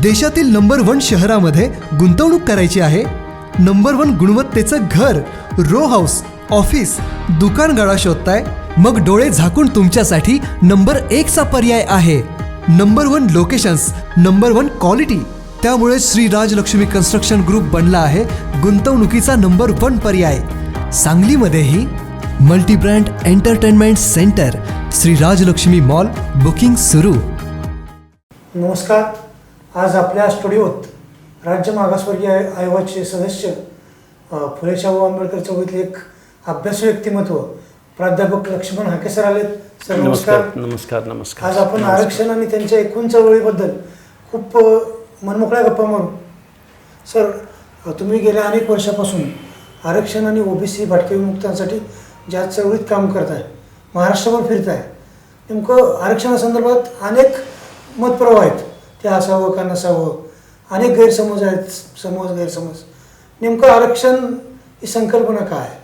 देशातील नंबर 1 शहरामध्ये गुंतवणूक करायची आहे? नंबर 1 गुणवत्तेचं घर, रो हाऊस, ऑफिस, दुकान गाळा शोधताय? मग डोळे झाकून तुमच्यासाठी नंबर 1 चा पर्याय आहे. Number 1 locations, number 1 quality. त्यामुळे श्री राजलक्ष्मी कन्स्ट्रक्शन ग्रुप बनला आहे गुंतवणुकीचा नंबर 1 पर्याय. सांगलीमध्येही multi brand entertainment centre, Shri Rajlakshmi mall. Booking सुरू. नमस्कार. आज आपल्या स्टुडिओत राज्य मागासवर्गीय आयोगाचे सदस्य, फुले शाहू आंबेडकर चळवळीतले एक अभ्यासू व्यक्तिमत्व प्राध्यापक लक्ष्मण हाके सर आलेत. सर नमस्कार. नमस्कार. नमस्कार. आज आपण आरक्षण आणि त्यांच्या एकूण चळवळीबद्दल खूप मनमोकळ्या गप्पा मारू. सर, तुम्ही गेल्या अनेक वर्षापासून आरक्षण आणि ओबीसी भटके विमुक्तांसाठी ज्या चळवळीत काम करताय, महाराष्ट्रभर फिरताय, नेमकं आरक्षणासंदर्भात अनेक मतप्रवाह आहेत. ते असावं का नसावं, अनेक गैरसमज आहेत, गैरसमज. नेमकं आरक्षण ही संकल्पना काय आहे?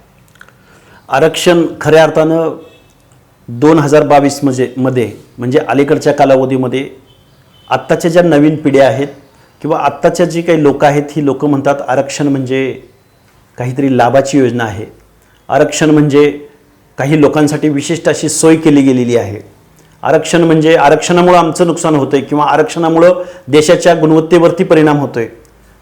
आरक्षण खऱ्या अर्थानं 2022 मध्ये म्हणजे अलीकडच्या कालावधीमध्ये आत्ताच्या ज्या नवीन पिढ्या आहेत किंवा आत्ताच्या जी काही लोक आहेत, ही लोक म्हणतात आरक्षण म्हणजे काहीतरी लाभाची योजना आहे. आरक्षण म्हणजे काही लोकांसाठी विशिष्ट अशी सोय केली गेलेली आहे. आरक्षण म्हणजे आरक्षणामुळं आमचं नुकसान होतं आहे किंवा आरक्षणामुळं देशाच्या गुणवत्तेवरती परिणाम होतो आहे.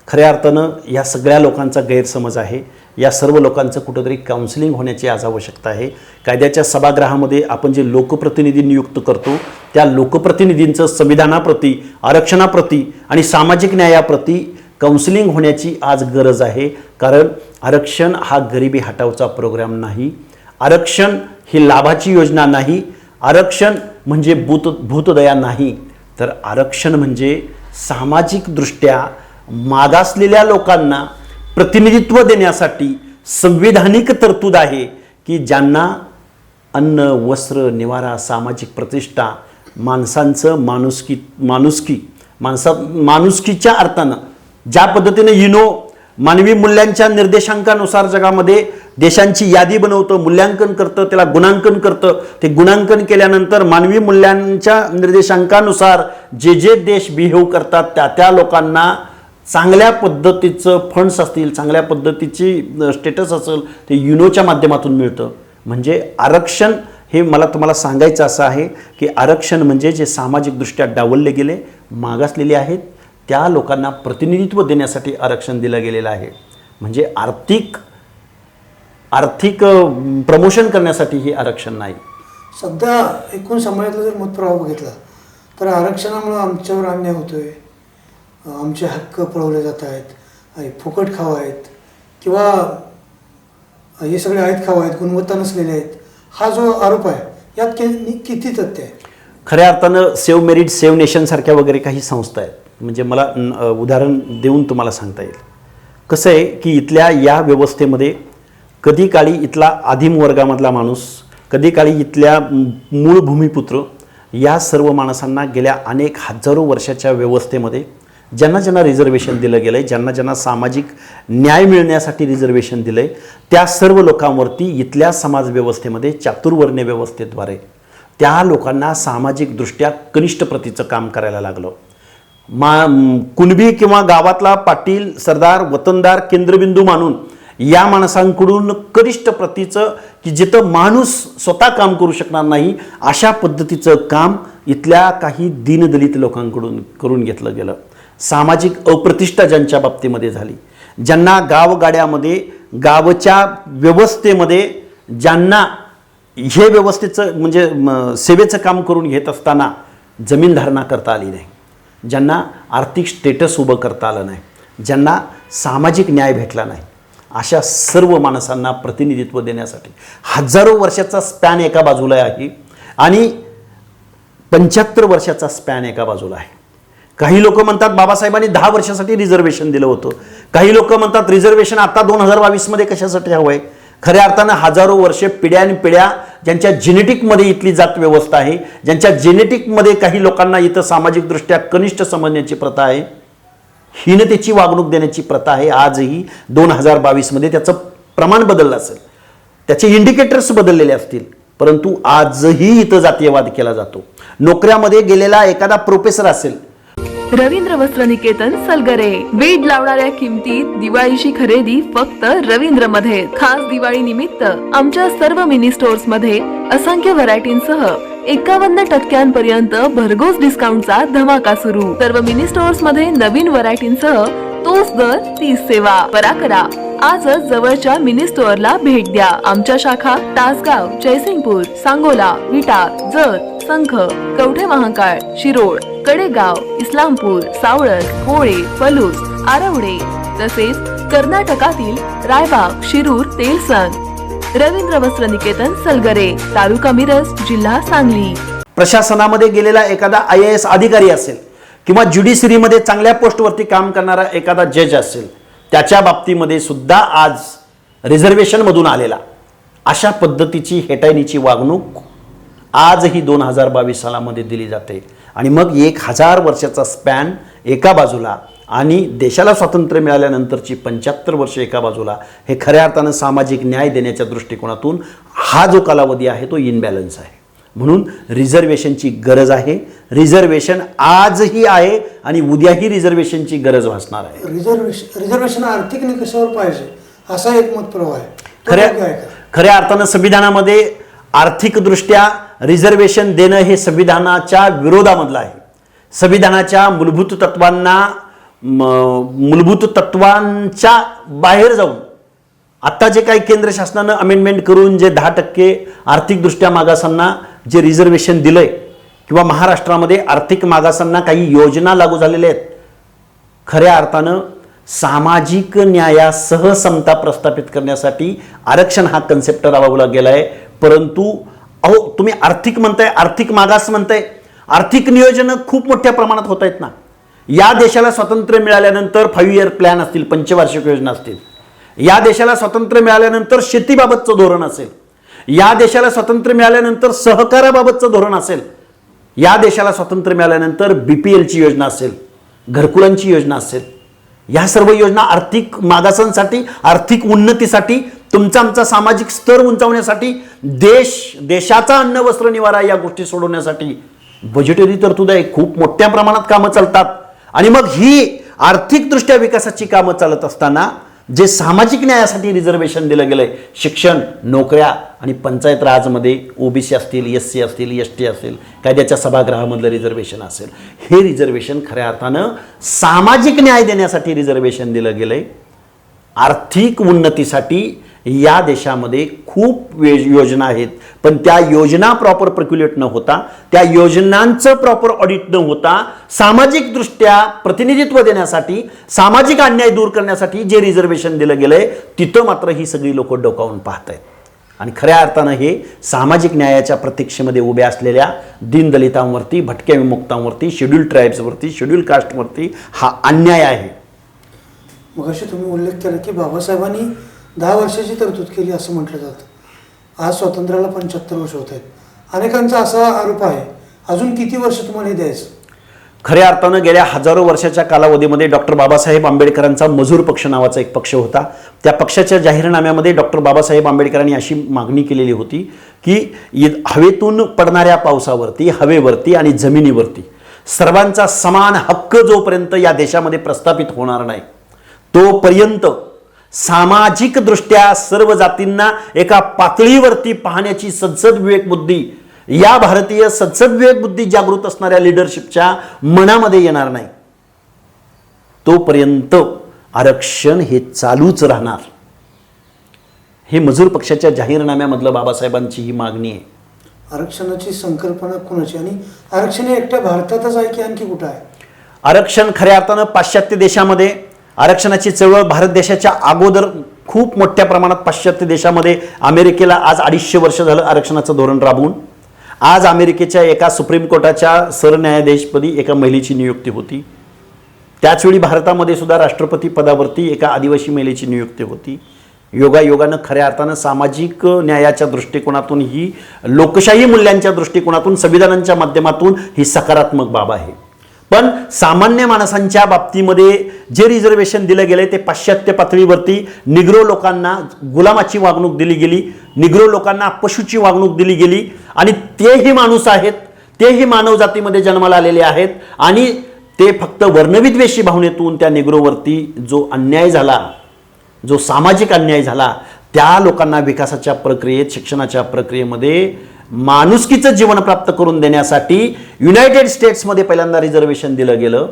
खऱ्या अर्थानं या सगळ्या लोकांचा गैरसमज आहे. या सर्व लोकांचं कुठंतरी काउन्सिलिंग होण्याची आज आवश्यकता आहे. कायद्याच्या सभागृहामध्ये आपण जे लोकप्रतिनिधी नियुक्त करतो, त्या लोकप्रतिनिधींचं संविधानाप्रती, आरक्षणाप्रती आणि सामाजिक न्यायाप्रती काउन्सिलिंग होण्याची आज गरज आहे. कारण आरक्षण हा गरिबी हटावचा प्रोग्राम नाही. आरक्षण ही लाभाची योजना नाही. आरक्षण म्हणजे भूतदया नाही. तर आरक्षण म्हणजे सामाजिकदृष्ट्या मागासलेल्या लोकांना प्रतिनिधित्व देण्यासाठी संविधानिक तरतूद आहे की ज्यांना अन्न, वस्त्र, निवारा, सामाजिक प्रतिष्ठा, माणसांचं माणुसकीच्या अर्थानं ज्या पद्धतीने मानवी मूल्यांच्या निर्देशांकानुसार जगामध्ये देशांची यादी बनवतं, मूल्यांकन करतं, त्याला गुणांकन करतं. ते गुणांकन केल्यानंतर मानवी मूल्यांच्या निर्देशांकानुसार जे देश बिहेव करतात त्या लोकांना चांगल्या पद्धतीचं फंड्स असतील, चांगल्या पद्धतीची स्टेटस असेल, ते युनोच्या माध्यमातून मिळतं. म्हणजे आरक्षण हे मला तुम्हाला सांगायचं असं आहे की आरक्षण म्हणजे जे सामाजिकदृष्ट्या डावलले गेले, मागासलेले आहेत, त्या लोकांना प्रतिनिधित्व देण्यासाठी आरक्षण दिलं गेलेलं आहे. म्हणजे आर्थिक प्रमोशन करण्यासाठी हे आरक्षण नाही. सध्या एकूण समाजातला जर मतप्रवाह बघितला तर आरक्षणामुळे आमच्यावर अन्याय होतोय, आमचे हक्क पळवले जात आहेत, फुकट खावं आहेत किंवा हे सगळे आहेत खावं आहेत, गुणवत्ता नसलेले आहेत, हा जो आरोप आहे यात किती तथ्य आहे? खऱ्या अर्थानं सेव्ह मेरिट, सेव्ह नेशन सारख्या वगैरे काही संस्था आहेत. म्हणजे मला उदाहरण देऊन तुम्हाला सांगता येईल. कसं आहे की इथल्या या व्यवस्थेमध्ये कधी काळी इथला आदिम वर्गामधला माणूस, कधी काळी इथल्या मूळ भूमिपुत्र, या सर्व माणसांना गेल्या अनेक हजारो वर्षाच्या व्यवस्थेमध्ये ज्यांना रिझर्वेशन दिलं गेलं आहे, ज्यांना सामाजिक न्याय मिळण्यासाठी रिझर्वेशन दिलं आहे, त्या सर्व लोकांवरती इथल्या समाज व्यवस्थेमध्ये चातुर्वर्ण्य व्यवस्थेद्वारे त्या लोकांना सामाजिकदृष्ट्या कनिष्ठ प्रतीचं काम करायला लागलं. कुणबी किंवा गावातला पाटील, सरदार, वतनदार केंद्रबिंदू मानून या माणसांकडून कनिष्ठ प्रतीचं, की जिथं माणूस स्वतः काम करू शकणार नाही अशा पद्धतीचं काम इथल्या काही दीनदलित लोकांकडून करून घेतलं गेलं. सामाजिक अप्रतिष्ठा ज्यांच्या बाबतीमध्ये झाली, ज्यांना गावगाड्यामध्ये गावच्या व्यवस्थेमध्ये ज्यांना हे व्यवस्थेचं म्हणजे सेवेचं काम करून घेत असताना जमीन धारणा करता आली नाही, ज्यांना आर्थिक स्टेटस उभं करता आलं नाही, ज्यांना सामाजिक न्याय भेटला नाही, अशा सर्व माणसांना प्रतिनिधित्व देण्यासाठी हजारो वर्षाचा स्पॅन एका बाजूला आहे आणि 75 वर्षाचा स्पॅन एका बाजूला आहे. काही लोक म्हणतात बाबासाहेबांनी 10 वर्षासाठी रिझर्वेशन दिलं होतं. काही लोक म्हणतात रिझर्वेशन आता 2022 मध्ये कशासाठी हवं आहे. खऱ्या अर्थानं हजारो वर्षे पिढ्यानपिढ्या ज्यांच्या जेनेटिकमध्ये इथली जात व्यवस्था आहे, ज्यांच्या जेनेटिकमध्ये काही लोकांना इथं सामाजिकदृष्ट्या कनिष्ठ समजण्याची प्रथा आहे, हीनतेची वागणूक देण्याची प्रथा आहे. आजही 2022 मध्ये त्याचं प्रमाण बदललं असेल, त्याचे इंडिकेटर्स बदललेले असतील, परंतु आजही इथं जातीयवाद केला जातो. नोकऱ्यामध्ये गेलेला एखादा प्रोफेसर असेल, रवींद्र वस्त्र निकेतन सलगरे. वेड लावणाऱ्या किमतीत दिवाळीची खरेदी फक्त रवींद्र मध्ये. खास दिवाळी निमित्त आमच्या सर्व मिनी स्टोअर्स मध्ये असंख्य व्हरायटींसह 51% भरघोस डिस्काउंटचा धमाका सुरू. सर्व मिनी स्टोअर्स मध्ये नवीन व्हरायटींसह तोच दर तीच सेवा. त्वरा करा, आजच जवळच्या मिनी स्टोअरला भेट द्या. आमच्या शाखा तासगाव, जयसिंगपूर, सांगोला, विटा, जत, संख, कवठे महांकाळ, शिरोळ, कडेगाव, इस्लामपूर, सावळज, होळे, फलूस, आरवडे तसेच कर्नाटकातील रायबाग, शिरूर, तेलसंग. रवींद्र वस्त्र निकेतन सलगरे, तालुका मिरज, जिल्हा सांगली. प्रशासनामध्ये गेलेला एखादा IAS अधिकारी असेल किंवा ज्युडिशरीमध्ये चांगल्या पोस्टवरती काम करणारा एखादा जज असेल, त्याच्या बाबतीमध्ये सुद्धा आज रिझर्वेशनमधून आलेला अशा पद्धतीची हेटाळणीची वागणूक आजही 2022 सालामध्ये दिली जाते. आणि मग 1000 वर्षाचा स्पॅन एका बाजूला आणि देशाला स्वातंत्र्य मिळाल्यानंतरची 75 वर्ष एका बाजूला, हे खऱ्या अर्थानं सामाजिक न्याय देण्याच्या दृष्टिकोनातून हा जो कालावधी आहे तो इनबॅलन्स आहे. म्हणून रिझर्वेशनची गरज आहे. रिझर्वेशन आजही आहे आणि उद्याही रिझर्वेशनची गरज भासणार आहे. रिझर्वेशन आर्थिक निकषावर पाहिजे असा एक मतप्रवाह आहे. तो योग्य आहे का? खऱ्या अर्थानं संविधानामध्ये आर्थिकदृष्ट्या रिझर्वेशन देणं हे संविधानाच्या विरोधामधलं आहे. संविधानाच्या मूलभूत तत्वांच्या बाहेर जाऊन आत्ता जे काही केंद्र शासनानं अमेंडमेंट करून जे 10% आर्थिकदृष्ट्या मागासांना जे रिझर्वेशन दिलंय किंवा महाराष्ट्रामध्ये आर्थिक मागासांना काही योजना लागू झालेल्या आहेत, खऱ्या अर्थानं सामाजिक न्यायासह समता प्रस्थापित करण्यासाठी आरक्षण हा कन्सेप्ट राबवला गेलाय. परंतु अहो, तुम्ही आर्थिक म्हणताय, आर्थिक मागास म्हणताय, आर्थिक नियोजन खूप मोठ्या प्रमाणात होत आहेत ना. या देशाला स्वातंत्र्य मिळाल्यानंतर 5 इयर प्लॅन असतील, पंचवार्षिक योजना असतील. या देशाला स्वातंत्र्य मिळाल्यानंतर शेतीबाबतचं धोरण असेल. या देशाला स्वातंत्र्य मिळाल्यानंतर सहकाराबाबतचं धोरण असेल. या देशाला स्वातंत्र्य मिळाल्यानंतर BPLची योजना असेल, घरकुलांची योजना असेल. या सर्व योजना आर्थिक मागासांसाठी, आर्थिक उन्नतीसाठी, तुमचा आमचा सामाजिक स्तर उंचावण्यासाठी, देशाचा अन्न वस्त्र निवारा या गोष्टी सोडवण्यासाठी बजेटरी तरतूद आहे. खूप मोठ्या प्रमाणात कामं चालतात. आणि मग ही आर्थिकदृष्ट्या विकासाची कामं चालत असताना जे सामाजिक न्यायासाठी रिझर्वेशन दिलं गेलंय, शिक्षण, नोकऱ्या आणि पंचायत राजमध्ये OBC असतील, SC असतील, ST असेल, कायद्याच्या सभागृहामधलं रिझर्वेशन असेल, हे रिझर्वेशन खऱ्या अर्थानं सामाजिक न्याय देण्यासाठी रिझर्वेशन दिलं गेलंय. आर्थिक उन्नतीसाठी या देशामध्ये खूप योजना आहेत, पण त्या योजना प्रॉपर प्रक्युलेट न होता, त्या योजनांचं प्रॉपर ऑडिट न होता, सामाजिकदृष्ट्या प्रतिनिधित्व देण्यासाठी, सामाजिक अन्याय दूर करण्यासाठी जे रिझर्वेशन दिलं गेलंय, तिथं मात्र ही सगळी लोक डोकावून पाहत आहेत. आणि खऱ्या अर्थानं हे सामाजिक न्यायाच्या प्रतीक्षेमध्ये उभ्या असलेल्या दीनदलितांवरती, भटक्या विमुक्तांवरती, शेड्यूल ट्राईब्सवरती, शेड्यूल कास्टवरती हा अन्याय आहे. मग अशी तुम्ही उल्लेख केला की बाबासाहेबांनी 10 वर्षाची तरतूद केली असं म्हटलं जातं. आज स्वातंत्र्याला 75 वर्ष होत आहेत. अनेकांचा असा आरोप आहे, अजून किती वर्ष तुम्हाला हे द्यायचं? खऱ्या अर्थानं गेल्या हजारो वर्षाच्या कालावधीमध्ये डॉक्टर बाबासाहेब आंबेडकरांचा मजूर पक्ष नावाचा एक पक्ष होता. त्या पक्षाच्या जाहीरनाम्यामध्ये डॉक्टर बाबासाहेब आंबेडकरांनी अशी मागणी केलेली होती की हवेतून पडणाऱ्या पावसावरती, हवेवरती आणि जमिनीवरती सर्वांचा समान हक्क जोपर्यंत या देशामध्ये प्रस्थापित होणार नाही, तोपर्यंत सामाजिकदृष्ट्या सर्व जातींना एका पातळीवरती पाहण्याची सद्सद विवेक बुद्धी, या भारतीय सद्सद विवेक बुद्धी जागृत असणाऱ्या लिडरशिपच्या मनामध्ये येणार नाही, तोपर्यंत आरक्षण हे चालूच राहणार. हे मजूर पक्षाच्या जाहीरनाम्यामधलं बाबासाहेबांची ही मागणी आहे. आरक्षणाची संकल्पना कोणाची आणि आरक्षण हे एकट्या भारतातच आहे की आणखी कुठं आहे? आरक्षण खऱ्या अर्थानं पाश्चात्य देशामध्ये आरक्षणाची चळवळ भारत देशाच्या अगोदर खूप मोठ्या प्रमाणात पाश्चात्य देशामध्ये, अमेरिकेला आज 250 वर्ष झालं आरक्षणाचं धोरण राबवून. आज अमेरिकेच्या एका सुप्रीम कोर्टाच्या सरन्यायाधीशपदी एका महिलेची नियुक्ती होती. त्याचवेळी भारतामध्ये सुद्धा राष्ट्रपती पदावरती एका आदिवासी महिलेची नियुक्ती होती. योगायोगानं खऱ्या अर्थानं सामाजिक न्यायाच्या दृष्टिकोनातून, ही लोकशाही मूल्यांच्या दृष्टिकोनातून, संविधानांच्या माध्यमातून ही सकारात्मक बाब आहे. पण सामान्य माणसांच्या बाबतीमध्ये जे रिझर्वेशन दिलं गेलं ते पाश्चात्य पातळीवरती निग्रो लोकांना गुलामाची वागणूक दिली गेली, निग्रो लोकांना पशुची वागणूक दिली गेली. आणि तेही माणूस आहेत, तेही मानव जातीमध्ये जन्माला आलेले आहेत आणि ते फक्त वर्णविद्वेषी भावनेतून त्या निग्रोवरती जो अन्याय झाला, जो सामाजिक अन्याय झाला, त्या लोकांना विकासाच्या प्रक्रियेत, शिक्षणाच्या प्रक्रियेमध्ये माणुसकीचं जीवन प्राप्त करून देण्यासाठी युनायटेड स्टेट्समध्ये पहिल्यांदा रिझर्वेशन दिलं गेलं.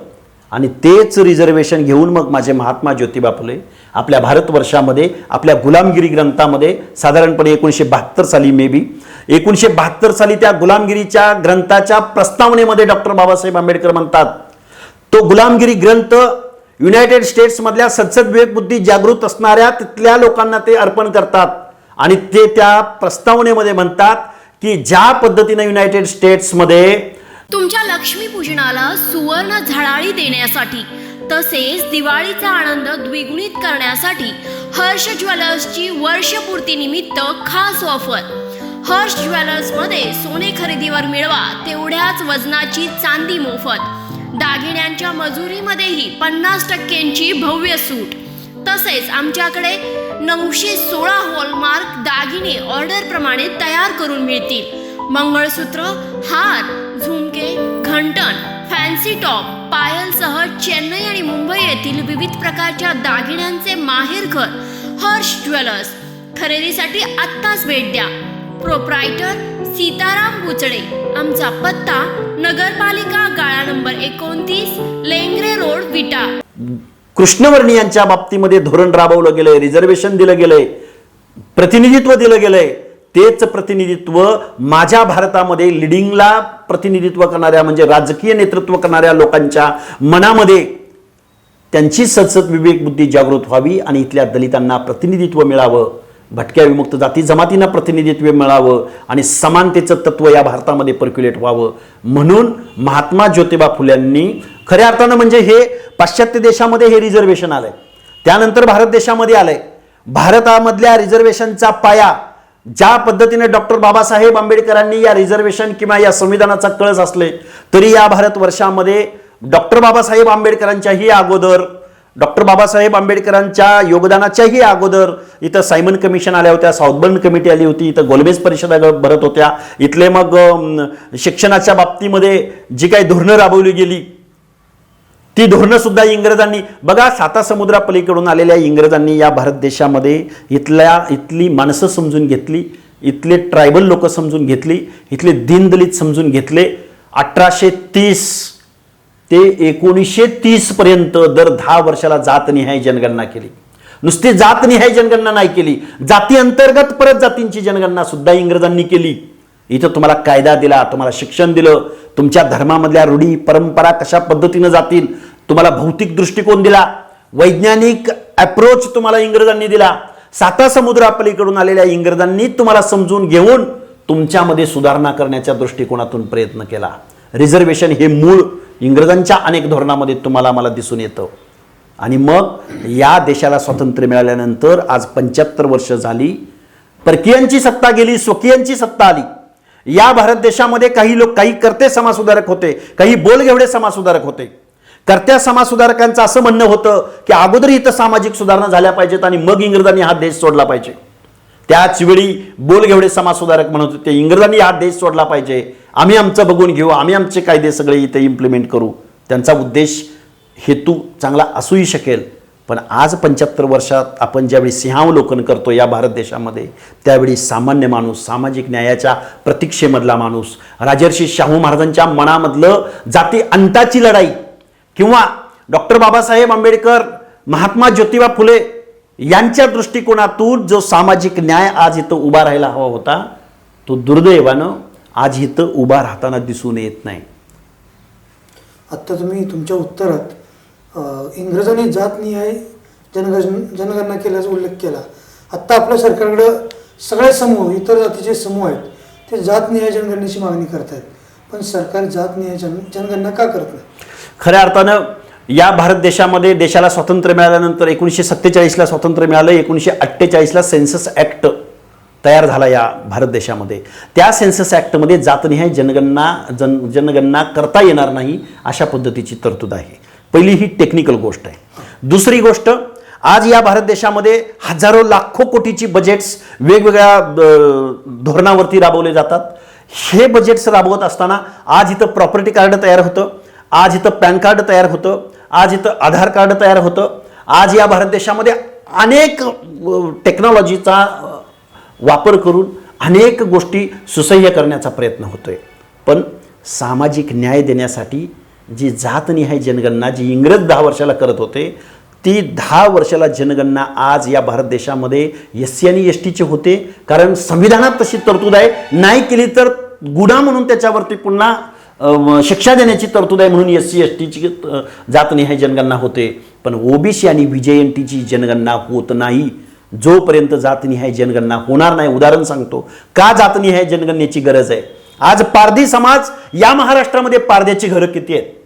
आणि तेच रिझर्वेशन घेऊन मग माझे महात्मा ज्योतिबा फुले आपल्या भारतवर्षामध्ये आपल्या गुलामगिरी ग्रंथामध्ये साधारणपणे 1972 साली मे बी 1972 साली त्या गुलामगिरीच्या ग्रंथाच्या प्रस्तावनेमध्ये डॉक्टर बाबासाहेब आंबेडकर म्हणतात, तो गुलामगिरी ग्रंथ युनायटेड स्टेट्समधल्या संसद विवेक बुद्धी जागृत असणाऱ्या तिथल्या लोकांना ते अर्पण करतात. आणि ते त्या प्रस्तावनेमध्ये म्हणतात की ज्या पद्धतीने युनायटेड स्टेट्समध्ये तुमच्या लक्ष्मीपूजनाला सुवर्ण झळाळी देण्यासाठी तसेच दिवाळीचा आनंद द्विगुणित करण्यासाठी हर्ष ज्वेलर्सची वर्षपूर्ती निमित्त खास ऑफर. हर्ष ज्वेलर्समध्ये सोने खरेदीवर मिळवा तेवढ्याच वजनाची चांदी मोफत. दागिन्यांच्या मजुरीमध्येही 50% भव्य सूट. तसेच आमच्याकडे 916 हॉलमार्क दागिने ऑर्डरप्रमाणे तयार करून मिळतील. मंगळसूत्र, हार, झुमके, घंटण, फॅन्सी टॉप, पायलसह चेन्नई आणि मुंबई येथील विविध प्रकारच्या दागिन्यांचे माहेरघर हर्ष ज्वेलर्स. खरेदीसाठी आत्ताच भेट द्या. प्रोप्रायटर सीताराम बुचडे. आमचा पत्ता नगरपालिका गाळा नंबर 29, लेंगरे रोड, विटा. कृष्णवर्णियांच्या बाबतीमध्ये धोरण राबवलं गेलंय, रिझर्वेशन दिलं गेलंय, प्रतिनिधित्व दिलं गेलंय. तेच प्रतिनिधित्व माझ्या भारतामध्ये लिडिंगला प्रतिनिधित्व करणाऱ्या म्हणजे राजकीय नेतृत्व करणाऱ्या लोकांच्या मनामध्ये त्यांची संसद विवेक बुद्धी जागृत व्हावी आणि इथल्या दलितांना प्रतिनिधित्व मिळावं, भटक्या विमुक्त जाती जमातींना प्रतिनिधित्व मिळावं आणि समानतेचं तत्व या भारतामध्ये पर्क्युलेट व्हावं. म्हणून महात्मा ज्योतिबा फुल्यांनी खऱ्या अर्थानं म्हणजे हे पाश्चात्य देशामध्ये हे रिझर्वेशन आलंय, त्यानंतर भारत देशामध्ये आलंय. भारतामधल्या रिझर्वेशनचा पाया ज्या पद्धतीने डॉक्टर बाबासाहेब आंबेडकरांनी या रिझर्वेशन किंवा या संविधानाचा कळस असले तरी या भारतवर्षामध्ये डॉक्टर बाबासाहेब आंबेडकरांच्याही अगोदर, डॉक्टर बाबासाहेब आंबेडकरांच्या योगदानाच्याही अगोदर इथं सायमन कमिशन आल्या होत्या, साऊथबर्न कमिटी आली होती, इथं गोलमेज परिषदा भरत होत्या. इथले मग शिक्षणाच्या बाबतीमध्ये जी काही धोरणं राबवली गेली ती धोरणं सुद्धा इंग्रजांनी, बघा सातासमुद्रापलीकडून आलेल्या इंग्रजांनी या भारत देशामध्ये इथली माणसं समजून घेतली, इथले ट्रायबल लोक समजून घेतली, इथले दीनदलित समजून घेतले. 1830 ते 1930 पर्यंत दर 10 वर्षाला जातनिहाय जनगणना केली. नुसती जातनिहाय जनगणना नाही केली, जाती अंतर्गत परत जातींची जनगणना सुद्धा इंग्रजांनी केली. इथं तुम्हाला कायदा दिला, तुम्हाला शिक्षण दिलं, तुमच्या धर्मामधल्या रूढी परंपरा कशा पद्धतीनं जातील, तुम्हाला भौतिक दृष्टिकोन दिला, वैज्ञानिक अप्रोच तुम्हाला इंग्रजांनी दिला. सातासमुद्रापलीकडून आलेल्या इंग्रजांनी तुम्हाला समजून घेऊन तुमच्यामध्ये सुधारणा करण्याच्या दृष्टिकोनातून प्रयत्न केला. रिझर्वेशन हे मूळ इंग्रजांच्या अनेक धोरणामध्ये तुम्हाला मला दिसून येतं. आणि मग या देशाला स्वातंत्र्य मिळाल्यानंतर आज 75 वर्ष झाली. परकीयांची सत्ता गेली, स्वकीयांची सत्ता आली. या भारत देशामध्ये काही लोक, काही कर्ते समाजसुधारक होते, काही बोलघेवडे समाजसुधारक होते. कर्त्या समाजसुधारकांचं असं म्हणणं होतं की अगोदर इथं सामाजिक सुधारणा झाल्या पाहिजेत आणि मग इंग्रजांनी हा देश सोडला पाहिजे. त्याच वेळी बोलघेवडे समाजसुधारक म्हणत होते इंग्रजांनी हा देश सोडला पाहिजे, आम्ही आमचं बघून घेऊ, आम्ही आमचे कायदे सगळे इथे इम्प्लिमेंट करू. त्यांचा उद्देश हेतू चांगला असूही शकेल, पण आज 75 वर्षात आपण ज्यावेळी सिंहावलोकन करतो या भारत देशामध्ये, त्यावेळी सामान्य माणूस, सामाजिक न्यायाच्या प्रतीक्षेमधला माणूस, राजर्षी शाहू महाराजांच्या मनामधलं जाती अंताची लढाई किंवा डॉक्टर बाबासाहेब आंबेडकर, महात्मा ज्योतिबा फुले यांच्या दृष्टिकोनातून जो सामाजिक न्याय आज इथं उभा राहायला हवा होता, तो दुर्दैवानं आज इथं उभा राहताना दिसून येत नाही. आत्ता तुम्ही तुमच्या उत्तरात इंग्रजांनी जातनिहाय जनगणना केल्याचा उल्लेख केला. आत्ता आपल्या सरकारकडं सगळे समूह, इतर जातीचे समूह आहेत, ते जातनिहाय जनगणनेची मागणी करत आहेत, पण सरकार जातनिहाय जनगणना का करत नाही? खऱ्या अर्थानं या भारत देशामध्ये देशाला स्वातंत्र्य मिळाल्यानंतर 1947ला स्वातंत्र्य मिळालं, 1948ला सेन्सस ॲक्ट तयार झाला या भारत देशामध्ये. त्या सेन्सस ॲक्टमध्ये जातनिहाय जनगणना करता येणार नाही अशा पद्धतीची तरतूद आहे. पहिली ही टेक्निकल गोष्ट आहे. दुसरी गोष्ट, आज या भारत देशामध्ये हजारो लाखो कोटीची बजेट्स वेगवेगळ्या धोरणावरती राबवले जातात. हे बजेट्स राबवत असताना आज इथं प्रॉपर्टी कार्ड तयार होतं, आज इथं पॅन कार्ड तयार होतं, आज इथं आधार कार्ड तयार होतं, आज या भारत देशामध्ये अनेक टेक्नॉलॉजीचा वापर करून अनेक गोष्टी सुसह्य करण्याचा प्रयत्न होतोय. पण सामाजिक न्याय देण्यासाठी जी जातनिहाय जनगणना जी इंग्रज 10 वर्षाला करत होते, ती 10 वर्षाला जनगणना आज या भारत देशामध्ये SC आणि STचे होते. कारण संविधानात तशी तरतूद आहे, नाही केली तर गुन्हा म्हणून त्याच्यावरती पुन्हा शिक्षा देण्याची तरतूद आहे, म्हणून SC STची जातनिहाय जनगणना होते. पण OBC आणि VJNTची जनगणना होत नाही जोपर्यंत जातनिहाय जनगणना होणार नाही. उदाहरण सांगतो का जातनिहाय जनगणनेची गरज आहे. आज पारधी समाज या महाराष्ट्रामध्ये पारध्याची घरं किती आहेत?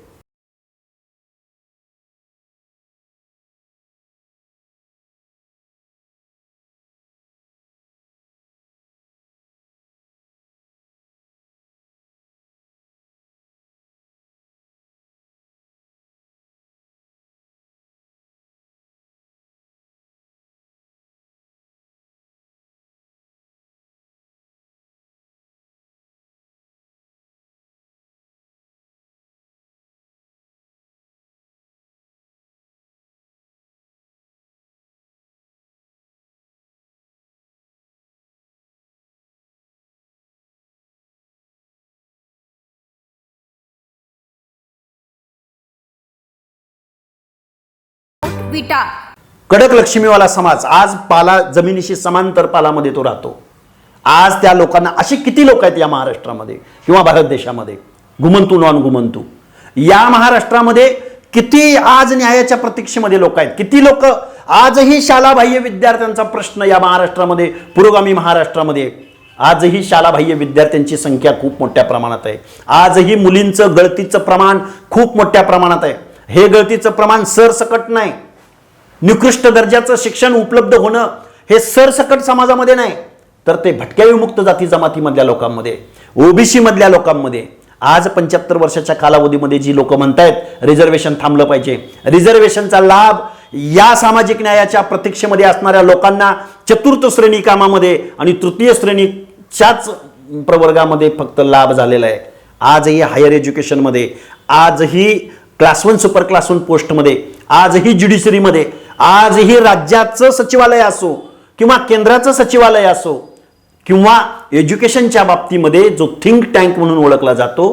विटा कडक लक्ष्मीवाला समाज आज पाला जमिनीशी समांतर पालामध्ये तो राहतो. आज त्या लोकांना असे किती लोक आहेत या महाराष्ट्रामध्ये किंवा भारत देशामध्ये, घुमंतू नॉन घुमंतू, या महाराष्ट्रामध्ये किती आज न्यायाच्या प्रतीक्षेमध्ये लोक आहेत, किती लोक आजही शालाबाह्य विद्यार्थ्यांचा प्रश्न या महाराष्ट्रामध्ये, पुरोगामी महाराष्ट्रामध्ये आजही शालाबाह्य विद्यार्थ्यांची संख्या खूप मोठ्या प्रमाणात आहे. आजही मुलींचं गळतीचं प्रमाण खूप मोठ्या प्रमाणात आहे. हे गळतीचं प्रमाण सरसकट नाही, निकृष्ट दर्जाचं शिक्षण उपलब्ध होणं हे सरसकट समाजामध्ये नाही, तर ते भटक्या विमुक्त जाती जमातीमधल्या लोकांमध्ये, OBC मधल्या लोकांमध्ये. आज 75 वर्षाच्या कालावधीमध्ये जी लोक म्हणतायत रिझर्वेशन थांबलं पाहिजे, रिझर्वेशनचा लाभ या सामाजिक न्यायाच्या प्रतीक्षेमध्ये असणाऱ्या लोकांना चतुर्थ श्रेणी कामामध्ये आणि तृतीय श्रेणीच्याच प्रवर्गामध्ये फक्त लाभ झालेला आहे. आजही हायर एज्युकेशनमध्ये, आजही क्लास 1 सुपर क्लास 1 पोस्टमध्ये, आजही ज्युडिशरीमध्ये, आजही राज्याचं सचिवालय असो किंवा केंद्राचं सचिवालय असो किंवा एज्युकेशनच्या बाबतीमध्ये जो थिंक टँक म्हणून ओळखला जातो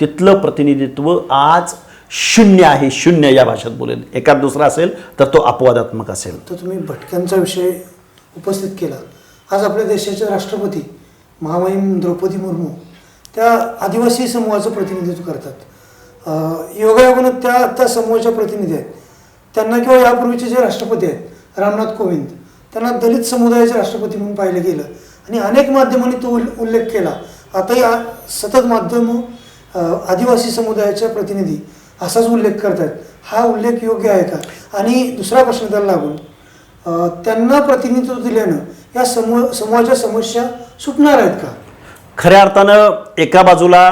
तिथलं प्रतिनिधित्व आज शून्य आहे. शून्य या भाषेत बोलेल, एखाद दुसरा असेल तर तो अपवादात्मक असेल. तर तुम्ही भटक्यांचा विषय उपस्थित केला. आज आपल्या देशाचे राष्ट्रपती महामहिम द्रौपदी मुर्मू त्या आदिवासी समूहाचं प्रतिनिधित्व करतात. योगायोगानं त्या समूहाच्या प्रतिनिधी आहेत. त्यांना किंवा यापूर्वीचे जे राष्ट्रपती आहेत रामनाथ कोविंद, त्यांना दलित समुदायाचे राष्ट्रपती म्हणून पाहिलं गेलं आणि अनेक माध्यमांनी तो उल्लेख केला. आताही सतत माध्यम आदिवासी समुदायाच्या प्रतिनिधी असाच उल्लेख करतात. हा उल्लेख योग्य आहे का? आणि दुसरा प्रश्न त्याला लागून त्यांना प्रतिनिधित्व दिल्यानं या समूहाच्या समस्या सुटणार आहेत का? खऱ्या अर्थानं एका बाजूला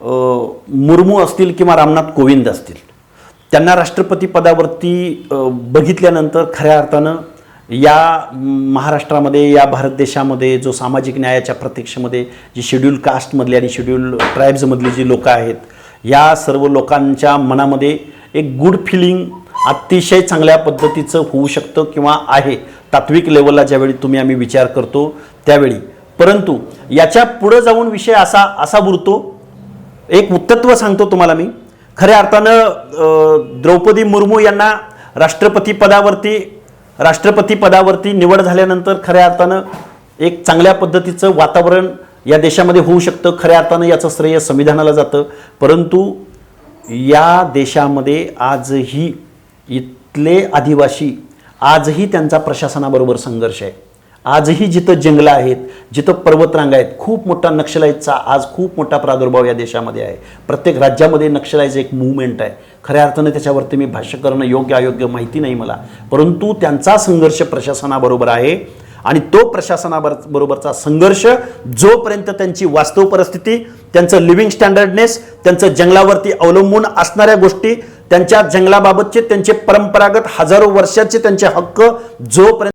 मुर्मू असतील किंवा रामनाथ कोविंद असतील, त्यांना राष्ट्रपती पदावरती बघितल्यानंतर खऱ्या अर्थानं या महाराष्ट्रामध्ये, या भारत देशामध्ये जो सामाजिक न्यायाच्या प्रतीक्षेमध्ये जी शेड्यूल कास्टमधली आणि शेड्यूल ट्राईब्समधली जी लोकं आहेत, या सर्व लोकांच्या मनामध्ये एक गुड फिलिंग अतिशय चांगल्या पद्धतीचं होऊ शकतं किंवा आहे तात्विक लेवलला ज्यावेळी आम्ही विचार करतो त्यावेळी. परंतु याच्या पुढं जाऊन विषय असा बुरतो. एक उत्तत्व सांगतो तुम्हाला मी. खऱ्या अर्थानं द्रौपदी मुर्मू यांना राष्ट्रपती पदावरती निवड झाल्यानंतर खऱ्या अर्थानं एक चांगल्या पद्धतीचं वातावरण या देशामध्ये होऊ शकतं. खऱ्या अर्थानं याचं श्रेय संविधानाला जातं. परंतु या देशामध्ये आजही इथले आदिवासी, आजही त्यांचा प्रशासनाबरोबर संघर्ष आहे. आजही जिथं जंगलं आहेत, जिथं पर्वतरांगा आहेत, खूप मोठा नक्षलाईटचा आज खूप मोठा प्रादुर्भाव या देशामध्ये आहे. प्रत्येक राज्यामध्ये नक्षलाईचं एक मूवमेंट आहे. खऱ्या अर्थानं त्याच्यावरती मी भाष्य करणं योग्य अयोग्य माहिती नाही मला, परंतु त्यांचा संघर्ष प्रशासनाबरोबर आहे आणि तो प्रशासनाबरोबरचा संघर्ष जोपर्यंत त्यांची वास्तव परिस्थिती, त्यांचं लिव्हिंग स्टँडर्डनेस, त्यांचं जंगलावरती अवलंबून असणाऱ्या गोष्टी, त्यांच्या जंगलाबाबतचे त्यांचे परंपरागत हजारो वर्षाचे त्यांचे हक्क जोपर्यंत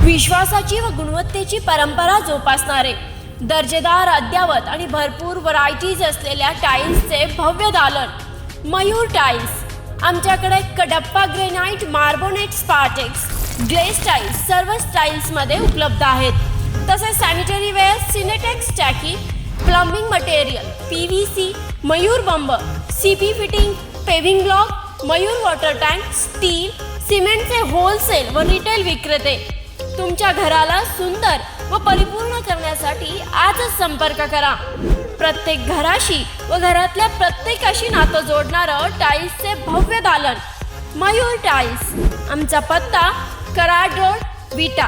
विश्वासाची व गुणवत्तेची परंपरा जोपासणारे दर्जेदार अद्यावत आणि भरपूर व्हरायटीज असलेल्या टाईल्सचे भव्य दालन मयूर टाईल्स। आमच्याकडे कडप्पा ग्रेनाइट, मार्बोनेट, स्पार्टेक्स, ग्लेस टाईल्स सर्व स्टाईल्समध्ये उपलब्ध आहेत। तसेच सॅनिटरी वेअर, सिनेटेक्स टाकी, प्लंबिंग मटेरियल, PVC, मयूर बंब, CP fitting, paving block, Mayur water tank, steel, सिमेंटचे होलसेल व रिटेल विक्रेते। तुमच्या घराला सुंदर व परिपूर्ण करण्यासाठी आजच संपर्क करा। प्रत्येक घराशी व घरातल्या प्रत्येकाशी नातं जोडणारं टाईल्सचे भव्य दालन मयूर टाईल्स। आमचा पत्ता कराड रोड, विटा।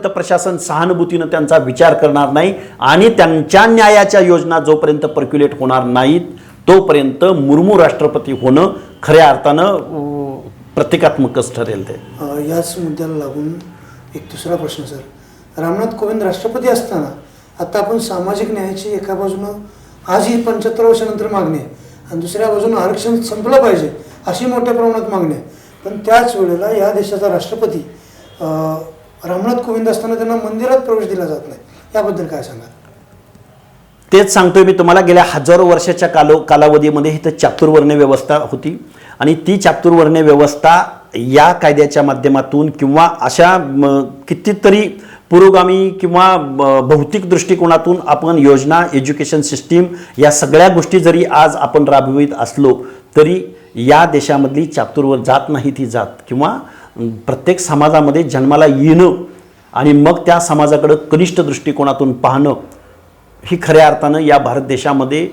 प्रशासन सहानुभूतीनं त्यांचा विचार करणार नाही आणि त्यांच्या न्यायाच्या योजना जोपर्यंत पर्क्युलेट होणार नाहीत तोपर्यंत मुर्मू राष्ट्रपती होणं खऱ्या अर्थानं प्रतिकात्मकच ठरेल। ते याच मुद्द्याला लागून एक दुसरा प्रश्न सर, रामनाथ कोविंद राष्ट्रपती असताना आता आपण सामाजिक न्यायाची एका बाजूनं आजही 75 वर्षानंतर मागणी आहे आणि दुसऱ्या बाजूनं आरक्षण संपलं पाहिजे अशी मोठ्या प्रमाणात मागणी आहे, पण त्याच वेळेला या देशाचा राष्ट्रपती रामनाथ कोविंद असताना त्यांना मंदिरात प्रवेश दिला जात नाही, याबद्दल काय सांगा? तेच सांगतोय मी तुम्हाला, गेल्या हजारो वर्षाच्या कालावधीमध्ये इथं चातुर्वर्ण्य व्यवस्था होती आणि ती चातुर्वर्ण्य व्यवस्था या कायद्याच्या माध्यमातून किंवा अशा कितीतरी पुरोगामी किंवा भौतिक दृष्टिकोनातून आपण योजना, एज्युकेशन सिस्टीम या सगळ्या गोष्टी जरी आज आपण राबवित असलो तरी या देशामधली जात नाही ती जात किंवा प्रत्येक समाजामध्ये जन्माला येणं आणि मग त्या समाजाकडं कनिष्ठ दृष्टिकोनातून पाहणं ही खऱ्या अर्थानं या भारत देशामध्ये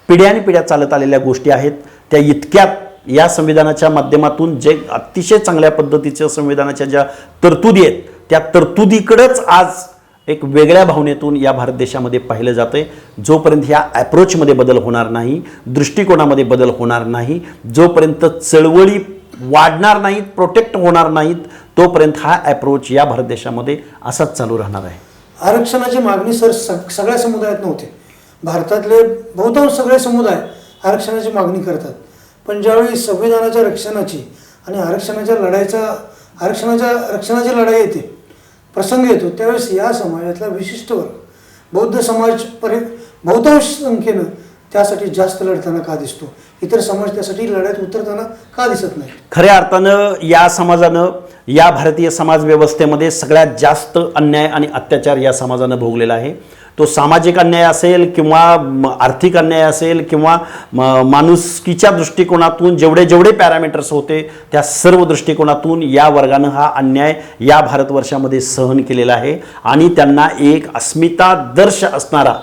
पिढ्यानपिढ्या चालत आलेल्या गोष्टी आहेत। त्या इतक्यात या संविधानाच्या माध्यमातून जे अतिशय चांगल्या पद्धतीच्या संविधानाच्या ज्या तरतुदी आहेत त्या तरतुदीकडेच आज एक वेगळ्या भावनेतून या भारत देशामध्ये पाहिलं जातं आहे। जोपर्यंत ह्या ॲप्रोचमध्ये बदल होणार नाही, दृष्टिकोनामध्ये बदल होणार नाही, जोपर्यंत चळवळी वाढणार नाहीत, प्रोटेक्ट होणार नाहीत, तोपर्यंत हा ॲप्रोच या भारत देशामध्ये असाच चालू राहणार आहे। आरक्षणाची मागणी सर सगळ्या समुदायात नव्हते, भारतातले बहुतांश सगळे समुदाय आरक्षणाची मागणी करतात, पण ज्यावेळी संविधानाच्या रक्षणाची आणि आरक्षणाच्या रक्षणाची लढाई येते, प्रसंग येतो, त्यावेळेस या समाजातला विशिष्ट वर्ग बौद्ध समाज बहुतांश संख्येनं त्यासाठी जास्त लढताना का दिसतो? इतर समाज त्यासाठी लढ्यात उतरताना का दिसत नाही? खऱ्या अर्थानं या समाजानं, या भारतीय समाज व्यवस्थेमध्ये सगळ्यात जास्त अन्याय आणि अत्याचार या समाजानं भोगलेला आहे। तो सामाजिक अन्याय असेल किंवा आर्थिक अन्याय असेल किंवा माणुसकीच्या दृष्टिकोनातून जेवढे पॅरामीटर्स होते त्या सर्व दृष्टिकोनातून या वर्गानं हा अन्याय या भारतवर्षामध्ये सहन केलेला आहे आणि त्यांना एक अस्मितादर्श असणारा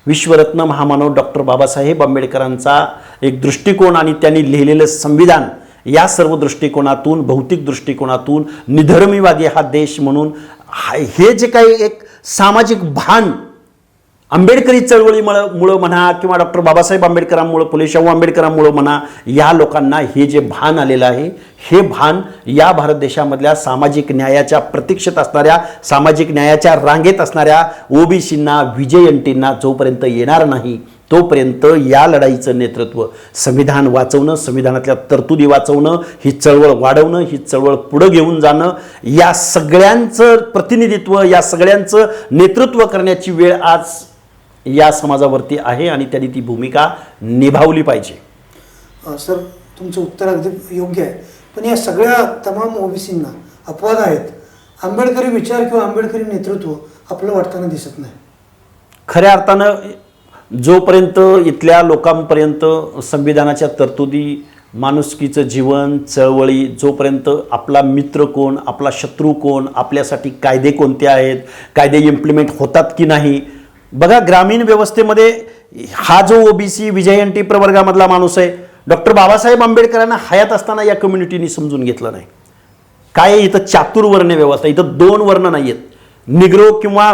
विश्वरत्न महामानव डॉक्टर बाबासाहेब आंबेडकरांचा एक दृष्टिकोन आणि त्यांनी लिहिलेलं संविधान या सर्व दृष्टिकोनातून, भौतिक दृष्टिकोनातून निधर्मीवादी हा देश म्हणून हे जे काही एक सामाजिक भान आंबेडकरी चळवळीमुळं म्हणा किंवा डॉक्टर बाबासाहेब आंबेडकरांमुळं, फुले शाहू आंबेडकरांमुळं म्हणा, या लोकांना हे जे भान आलेलं आहे हे भान या भारत देशामधल्या सामाजिक न्यायाच्या प्रतीक्षेत असणाऱ्या, सामाजिक न्यायाच्या रांगेत असणाऱ्या ओबीसींना, व्हिजेएनटींना जोपर्यंत येणार नाही तोपर्यंत या लढाईचं नेतृत्व, संविधान वाचवणं, संविधानातल्या तरतुदी वाचवणं, ही चळवळ वाढवणं, ही चळवळ पुढं घेऊन जाणं, या सगळ्यांचं प्रतिनिधित्व, या सगळ्यांचं नेतृत्व करण्याची वेळ आज या समाजावरती आहे आणि त्यांनी ती भूमिका निभावली पाहिजे। सर, तुमचं उत्तर अगदी योग्य आहे, पण या सगळ्या तमाम ओबीसींना अपवाद आहेत, आंबेडकरी विचार किंवा आंबेडकरी नेतृत्व आपलं वाटताना दिसत नाही। खऱ्या अर्थानं जोपर्यंत इथल्या लोकांपर्यंत संविधानाच्या तरतुदी, माणुसकीचं जीवन, चळवळी, जोपर्यंत आपला मित्र कोण, आपला शत्रू कोण, आपल्यासाठी कायदे कोणते आहेत, कायदे इम्प्लिमेंट होतात की नाही। बघा, ग्रामीण व्यवस्थेमध्ये हा जो ओबीसी व्हिजेएनटी प्रवर्गामधला माणूस आहे, डॉक्टर बाबासाहेब आंबेडकरांना हयात असताना या कम्युनिटीनी समजून घेतलं नाही। काय इथं चातुर्वर्ण्य व्यवस्था, इथं दोन वर्ण नाही आहेत, निग्रो किंवा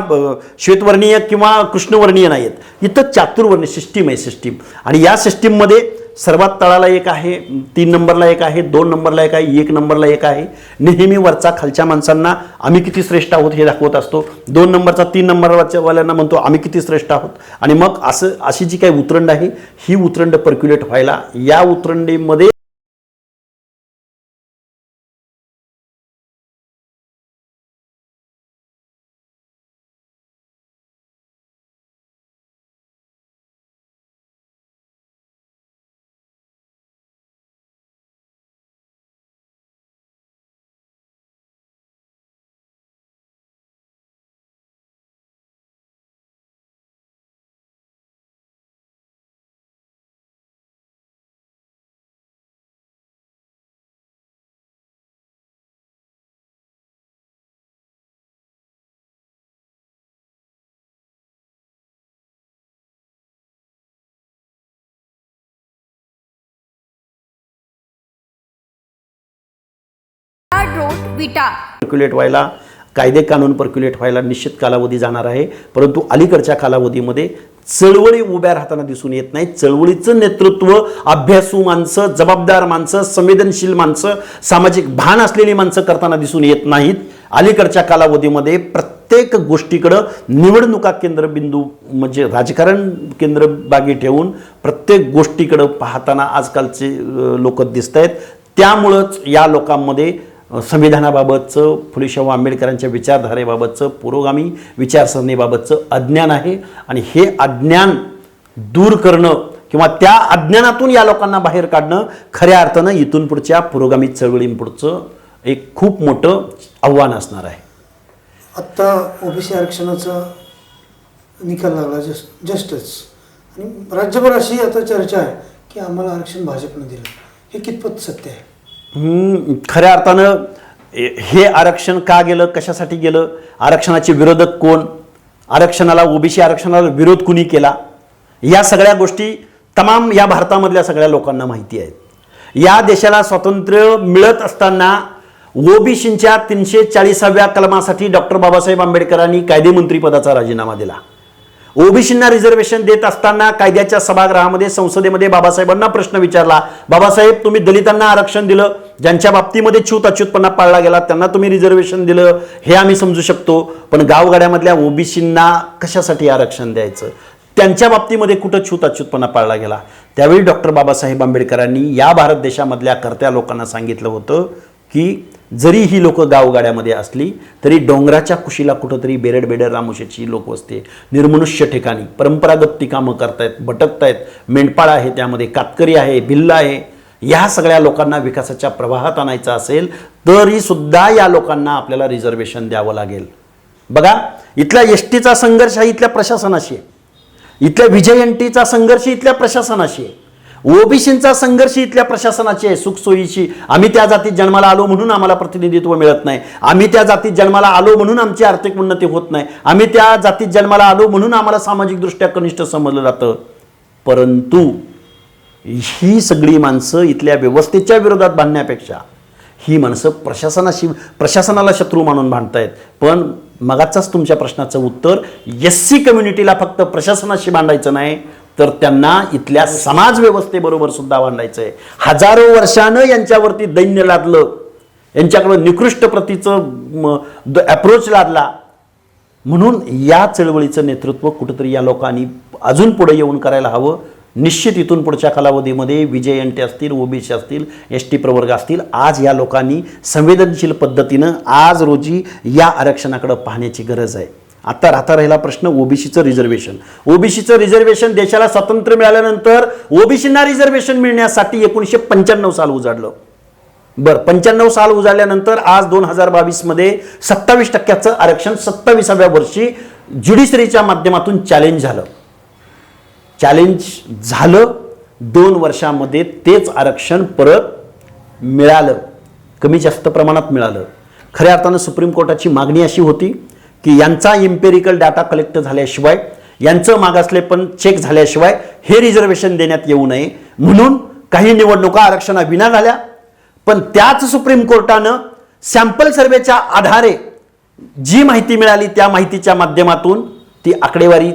श्वेतवर्णीय किंवा कृष्णवर्णीय नाही आहेत, इथं चातुर्वर्ण्य सिस्टीम आहे, सिस्टीम। आणि या सिस्टीममध्ये सर्वात तळाला एक आहे, 3 नंबरला एक आहे, 2 नंबरला एक आहे, 1 नंबरला एक आहे। नेहमी वरचा खालच्या माणसांना आम्ही किती श्रेष्ठ आहोत हे दाखवत असतो, 2 नंबरचा 3 नंबरच्या वाल्यांना म्हणतो आम्ही किती श्रेष्ठ आहोत। आणि मग अशी जी काही उतरंड आहे ही उतरंड पर्क्युलेट व्हायला, या उतरंडीमध्ये रोड विटा. पर्क्युलेट व्हायला, कायदे कानून पर्क्युलेट व्हायला निश्चित कालावधी जाणार आहे. परंतु अलीकडच्या कालावधीमध्ये चळवळी उभ्या राहताना दिसून येत नाही. चळवळीचं नेतृत्व अभ्यासू माणसं, जबाबदार माणसं, संवेदनशील माणसं, सामाजिक भान असलेली माणसं करताना दिसून येत नाहीत. अलीकडच्या कालावधीमध्ये प्रत्येक गोष्टीकडं निवडणुका केंद्रबिंदू म्हणजे राजकारण केंद्रभागी ठेवून प्रत्येक गोष्टीकडं पाहताना आजकालचे लोक दिसत आहेत. त्यामुळंच या लोकांमध्ये संविधानाबाबतचं, फुले शाहू आंबेडकरांच्या विचारधारेबाबतचं, पुरोगामी विचारसरणीबाबतचं अज्ञान आहे. आणि हे अज्ञान दूर करणं किंवा त्या अज्ञानातून या लोकांना बाहेर काढणं खऱ्या अर्थानं इथून पुढच्या पुरोगामी चळवळींपुढचं एक खूप मोठं आव्हान असणार आहे. आत्ता ओबीसी आरक्षणाचा निकाल लागला जस्टच, आणि राज्यभर अशी आता चर्चा आहे की आम्हाला आरक्षण भाजपनं दिलं. हे कितपत सत्य आहे? खऱ्या अर्थानं हे आरक्षण का गेलं, कशासाठी गेलं, आरक्षणाचे विरोधक कोण, आरक्षणाला, ओबीसी आरक्षणाला विरोध कुणी केला, या सगळ्या गोष्टी तमाम या भारतामधल्या सगळ्या लोकांना माहिती आहेत. या देशाला स्वातंत्र्य मिळत असताना ओबीसींच्या 340व्या कलमासाठी डॉक्टर बाबासाहेब आंबेडकरांनी कायदेमंत्रीपदाचा राजीनामा दिला. ओबीसींना रिझर्वेशन देत असताना कायद्याच्या सभागृहामध्ये, संसदेमध्ये बाबासाहेबांना प्रश्न विचारला, बाबासाहेब तुम्ही दलितांना आरक्षण दिलं, ज्यांच्या बाबतीमध्ये छूत अच्युतपणा पाळला गेला त्यांना तुम्ही रिझर्वेशन दिलं, हे आम्ही समजू शकतो, पण गावगाड्यामधल्या ओबीसींना कशासाठी आरक्षण द्यायचं, त्यांच्या बाबतीमध्ये कुठं छूत अच्युतपणा पाळला गेला. त्यावेळी डॉक्टर बाबासाहेब आंबेडकरांनी या भारत देशामधल्या कर्त्या लोकांना सांगितलं होतं की जरी ही लोक गावगाड्यामध्ये असली तरी डोंगराच्या कुशीला कुठंतरी बेरड बेडर रामोशीची लोक वसते, निर्मनुष्य ठिकाणी परंपरागत ती कामं करतायत, भटकतायत, मेंढपाळ आहे, त्यामध्ये कातकरी आहे, भिल्ल आहे. या सगळ्या लोकांना विकासाच्या प्रवाहात आणायचं असेल तरी सुद्धा या लोकांना आपल्याला रिझर्वेशन द्यावं लागेल. बघा, इथल्या एसटीचा संघर्ष हा इथल्या प्रशासनाशी आहे, इथल्या विजयंतीचा संघर्ष इथल्या प्रशासनाशी आहे, ओबीसींचा संघर्ष इथल्या प्रशासनाची आहे, सुखसोयीची. आम्ही त्या जातीत जन्माला आलो म्हणून आम्हाला प्रतिनिधित्व मिळत नाही, आम्ही त्या जातीत जन्माला आलो म्हणून आमची आर्थिक उन्नती होत नाही, आम्ही त्या जातीत जन्माला आलो म्हणून आम्हाला सामाजिकदृष्ट्या कनिष्ठ समजलं जातं. परंतु ही सगळी माणसं इथल्या व्यवस्थेच्या विरोधात भांडण्यापेक्षा ही माणसं प्रशासनाला शत्रू मानून भांडतायत. पण मगाचाच तुमच्या प्रश्नाचं उत्तर, एससी कम्युनिटीला फक्त प्रशासनाशी भांडायचं नाही तर त्यांना इथल्या समाज व्यवस्थेबरोबर सुद्धा भांडायचं आहे. हजारो वर्षानं यांच्यावरती दैन्य लादलं, यांच्याकडं निकृष्ट प्रतीचं अप्रोच लादला. म्हणून या चळवळीचं नेतृत्व कुठंतरी या लोकांनी अजून पुढे येऊन करायला हवं. निश्चित इथून पुढच्या कालावधीमध्ये विजयंटी असतील, ओबीसी असतील, एसटी प्रवर्ग असतील, आज या लोकांनी संवेदनशील पद्धतीनं आज रोजी या आरक्षणाकडे पाहण्याची गरज आहे. आता राहिला प्रश्न ओबीसीचं रिझर्वेशन. ओबीसीचं रिझर्वेशन देशाला स्वातंत्र्य मिळाल्यानंतर ओबीसींना रिझर्वेशन मिळण्यासाठी 1995 साल उजाडलं. 95 साल उजाडल्यानंतर आज 2022 मध्ये 27% आरक्षण 27व्या वर्षी ज्युडिशरीच्या माध्यमातून चॅलेंज झालं. 2 वर्षामध्ये तेच आरक्षण परत मिळालं, कमी जास्त प्रमाणात मिळालं. खऱ्या अर्थानं सुप्रीम कोर्टाची मागणी अशी होती की यांचा इम्पेरिकल डाटा कलेक्ट झाल्याशिवाय, यांचं मागासलेपण चेक झाल्याशिवाय हे रिझर्वेशन देण्यात येऊ नये. म्हणून काही निवडणुका आरक्षणाविना झाल्या. पण त्याच सुप्रीम कोर्टानं सॅम्पल सर्वेच्या आधारे जी माहिती मिळाली त्या माहितीच्या माध्यमातून ती आकडेवारी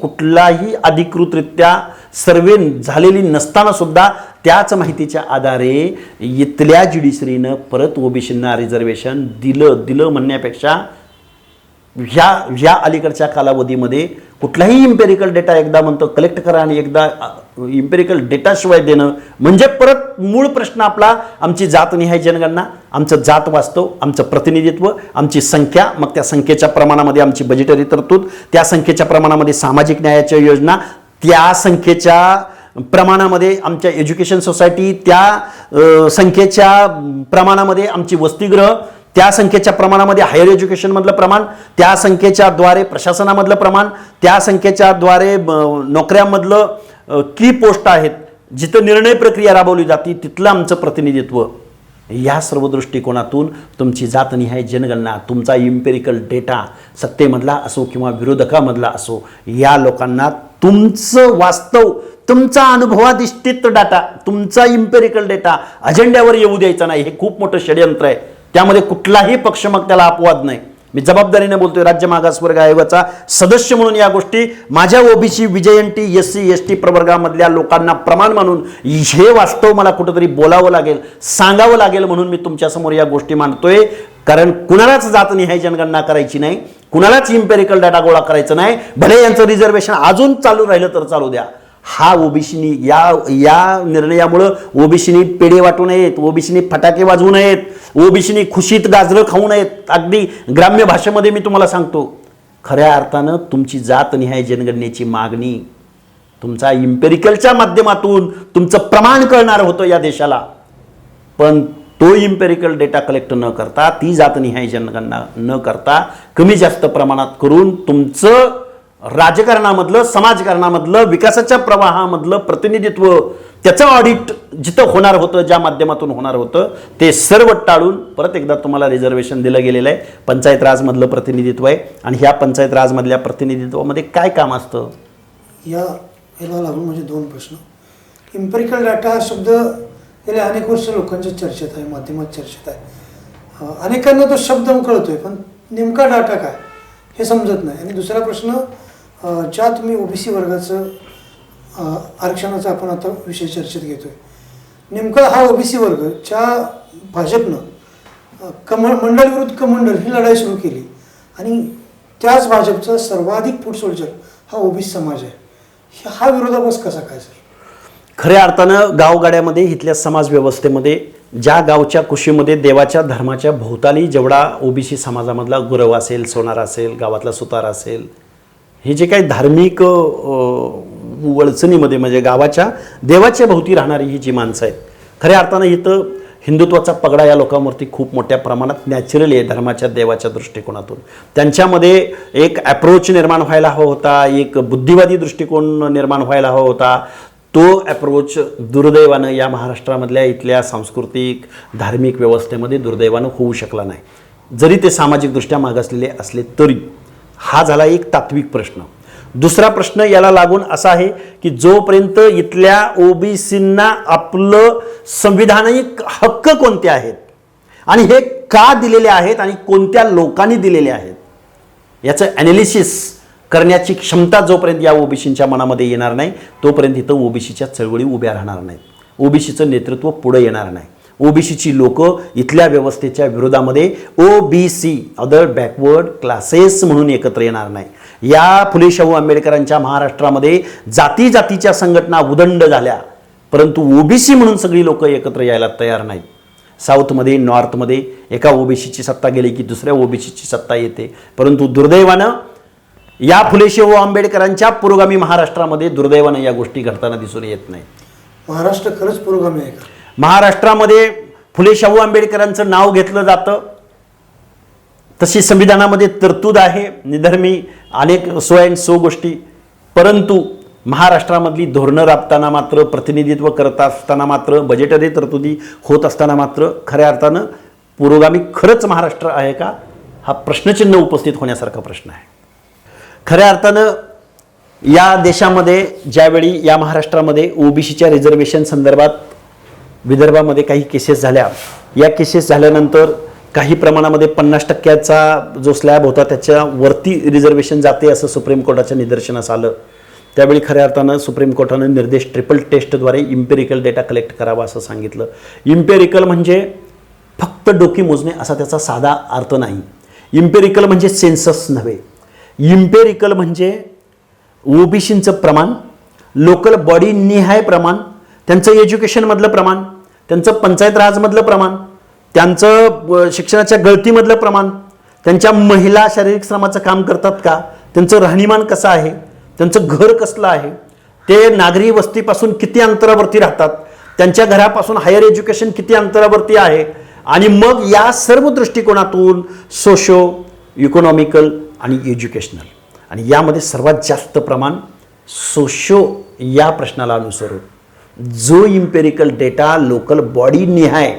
कुठलाही अधिकृतरित्या सर्वे झालेली नसताना सुद्धा त्याच माहितीच्या आधारे इथल्या ज्युडिशरीनं परत ओबीसींना रिझर्वेशन दिलं म्हणण्यापेक्षा ह्या अलीकडच्या कालावधीमध्ये कुठलाही इम्पेरिकल डेटा एकदा म्हणतो कलेक्ट करा आणि एकदा इम्पेरिकल डेटाशिवाय देणं म्हणजे परत मूळ प्रश्न आपला, आमची जातनिहाय जनगणना, आमचं जात वास्तव, आमचं प्रतिनिधित्व, आमची संख्या, मग त्या संख्येच्या प्रमाणामध्ये आमची बजेटरी तरतूद, त्या संख्येच्या प्रमाणामध्ये सामाजिक न्यायाच्या योजना, त्या संख्येच्या प्रमाणामध्ये आमच्या एज्युकेशन सोसायटी, त्या संख्येच्या प्रमाणामध्ये आमची वसतिगृह, त्या संख्येच्या प्रमाणामध्ये हायर एज्युकेशनमधलं प्रमाण, त्या संख्येच्या द्वारे प्रशासनामधलं प्रमाण, त्या संख्येच्या द्वारे नोकऱ्यांमधलं की पोस्ट आहेत जिथं निर्णय प्रक्रिया राबवली जाते तिथलं आमचं प्रतिनिधित्व, या सर्व दृष्टिकोनातून तुमची जातनिहाय जनगणना, तुमचा इम्पेरिकल डेटा सत्तेमधला असो किंवा विरोधकामधला असो, या लोकांना तुमचं वास्तव, तुमचा अनुभवाधिष्ठित डाटा, तुमचा इम्पेरिकल डेटा अजेंड्यावर येऊ द्यायचा नाही. हे खूप मोठं षडयंत्र आहे. त्यामध्ये कुठलाही पक्ष मग त्याला अपवाद नाही. मी जबाबदारीने बोलतोय, राज्य मागासवर्ग आयोगाचा सदस्य म्हणून या गोष्टी माझ्या ओबीसी, विजयंटी, SC ST प्रवर्गामधल्या लोकांना प्रमाण मानून हे वास्तव मला कुठंतरी बोलावं लागेल, सांगावं लागेल, म्हणून मी तुमच्यासमोर या गोष्टी मांडतोय. कारण कुणालाच जातनिहाय जनगणना करायची नाही, कुणालाच इम्पेरिकल डाटा गोळा करायचं नाही. भले यांचं रिझर्वेशन अजून चालू राहिलं तर चालू द्या. हा ओबीसीनी या निर्णयामुळं ओबीसीनी पेढे वाटू नयेत, ओबीसीनी फटाके वाजवू नयेत, ओबीसीनी खुशीत गाजरं खाऊ नयेत. अगदी ग्राम्य भाषेमध्ये मी तुम्हाला सांगतो, खऱ्या अर्थानं तुमची जातनिहाय जनगणनेची मागणी तुमचा इम्पेरिकलच्या माध्यमातून तुमचं प्रमाण कळणार होतं या देशाला. पण तो इम्पेरिकल डेटा कलेक्ट न करता, ती जातनिहाय जनगणना न करता, कमी जास्त प्रमाणात करून तुमचं राजकारणामधलं, समाजकारणामधलं, विकासाच्या प्रवाहामधलं प्रतिनिधित्व, त्याचं ऑडिट जिथं होणार होतं, ज्या माध्यमातून होणार होतं, ते सर्व टाळून परत एकदा तुम्हाला रिझर्वेशन दिलं गेलेलं आहे. पंचायत राजमधलं प्रतिनिधित्व आहे. आणि ह्या पंचायत राजमधल्या प्रतिनिधित्वामध्ये काय काम असतं? याला लागून म्हणजे 2 प्रश्न. इम्पेरिकल डाटा हा शब्द गेल्या अनेक वर्ष लोकांच्या चर्चेत आहे, माध्यमात चर्चेत आहे. अनेकांना तो शब्द कळतोय, पण नेमका डाटा काय हे समजत नाही. आणि दुसरा प्रश्न, ज्या तुम्ही ओबीसी वर्गाचं आरक्षणाचा आपण आता विषय चर्चेत घेतोय, नेमका हा ओबीसी वर्ग ज्या भाजपनं मंडल विरुद्ध कमंडल ही लढाई सुरू केली, आणि त्याच भाजपचा सर्वाधिक फूट सोल्जर हा ओबीसी समाज आहे. हा विरोधाभास कसा काय सर? खऱ्या अर्थानं गावगाड्यामध्ये, इथल्या समाज व्यवस्थेमध्ये, ज्या गावच्या कुशीमध्ये देवाच्या धर्माच्या भोवताली जेवढा ओबीसी समाजामधला गुरव असेल, सोनार असेल, गावातला सुतार असेल, हे जे काही धार्मिक वळचणीमध्ये म्हणजे गावाच्या देवाच्या भोवती राहणारी ही जी माणसं आहेत, खऱ्या अर्थानं इथं हिंदुत्वाचा पगडा या लोकांवरती खूप मोठ्या प्रमाणात नॅचरली आहे. धर्माच्या देवाच्या दृष्टिकोनातून त्यांच्यामध्ये एक ॲप्रोच निर्माण व्हायला हवा होता, एक बुद्धिवादी दृष्टिकोन निर्माण व्हायला हवा होता. तो ॲप्रोच दुर्दैवानं या महाराष्ट्रामधल्या इथल्या सांस्कृतिक धार्मिक व्यवस्थेमध्ये दुर्दैवानं होऊ शकला नाही, जरी ते सामाजिकदृष्ट्या मागासलेले असले तरी. हा झाला एक तात्विक प्रश्न. दुसरा प्रश्न याला लागून असा आहे की जोपर्यंत इथल्या ओबीसींना आपलं संविधानिक हक्क कोणते आहेत आणि हे का दिलेले आहेत आणि कोणत्या लोकांनी दिलेले आहेत याचं ॲनालिसिस करण्याची क्षमता जोपर्यंत या ओबीसींच्या मनामध्ये येणार नाही, तोपर्यंत इथं ओबीसीच्या चळवळी उभ्या राहणार नाहीत, ओबीसीचं नेतृत्व पुढे येणार नाही. ओबीसीची लोक इथल्या व्यवस्थेच्या विरोधामध्ये ओबीसी, अदर बॅकवर्ड क्लासेस म्हणून एकत्र येणार नाही. या फुले शाहू आंबेडकरांच्या महाराष्ट्रामध्ये जाती जातीच्या संघटना उदंड झाल्या, परंतु ओबीसी म्हणून सगळी लोक एकत्र यायला तयार नाहीत. साऊथमध्ये, नॉर्थमध्ये एका ओबीसीची सत्ता गेली की दुसऱ्या ओबीसीची सत्ता येते, परंतु दुर्दैवानं या फुले शाहू आंबेडकरांच्या पुरोगामी महाराष्ट्रामध्ये दुर्दैवानं या गोष्टी घडताना दिसून येत नाही. महाराष्ट्र खरंच पुरोगामी आहे का? महाराष्ट्रामध्ये फुले शाहू आंबेडकरांचं नाव घेतलं जातं, तशी संविधानामध्ये तरतूद आहे, निधर्मी अनेक सो अँड सो गोष्टी, परंतु महाराष्ट्रामधली धोरणं राबताना मात्र, प्रतिनिधित्व करत असताना मात्र, बजेटमध्ये तरतुदी होत असताना मात्र खऱ्या अर्थानं पुरोगामी खरंच महाराष्ट्र आहे का, हा प्रश्नचिन्ह उपस्थित होण्यासारखा प्रश्न आहे. खऱ्या अर्थानं या देशामध्ये ज्यावेळी या महाराष्ट्रामध्ये ओबीसीच्या रिझर्वेशन संदर्भात विदर्भामध्ये काही केसेस झाल्या, या केसेस झाल्यानंतर काही प्रमाणामध्ये 50% जो स्लॅब होता त्याच्यावरती रिझर्वेशन जाते असं सुप्रीम कोर्टाच्या निदर्शनास आलं. त्यावेळी खऱ्या अर्थानं सुप्रीम कोर्टानं निर्देश ट्रिपल टेस्टद्वारे इम्पेरिकल डेटा कलेक्ट करावा असं सांगितलं. इम्पेरिकल म्हणजे फक्त डोकी मोजणे असा त्याचा साधा अर्थ नाही. इम्पेरिकल म्हणजे सेन्सस नव्हे. इम्पेरिकल म्हणजे ओबीसींचं प्रमाण, लोकल बॉडी निहाय प्रमाण, त्यांचं एज्युकेशनमधलं प्रमाण, त्यांचं पंचायत राजमधलं प्रमाण, त्यांचं शिक्षणाच्या गळतीमधलं प्रमाण, त्यांच्या महिला शारीरिक श्रमाचं काम करतात का, त्यांचं राहणीमान कसं आहे, त्यांचं घर कसलं आहे, ते नागरी वस्तीपासून किती अंतरावरती राहतात, त्यांच्या घरापासून हायर एज्युकेशन किती अंतरावरती आहे, आणि मग या सर्व दृष्टिकोनातून सोशो इकॉनॉमिकल आणि एज्युकेशनल, आणि यामध्ये सर्वात जास्त प्रमाण सोशो या प्रश्नाला अनुसरून जो इम्पेरिकल डेटा लोकल बॉडी निहाय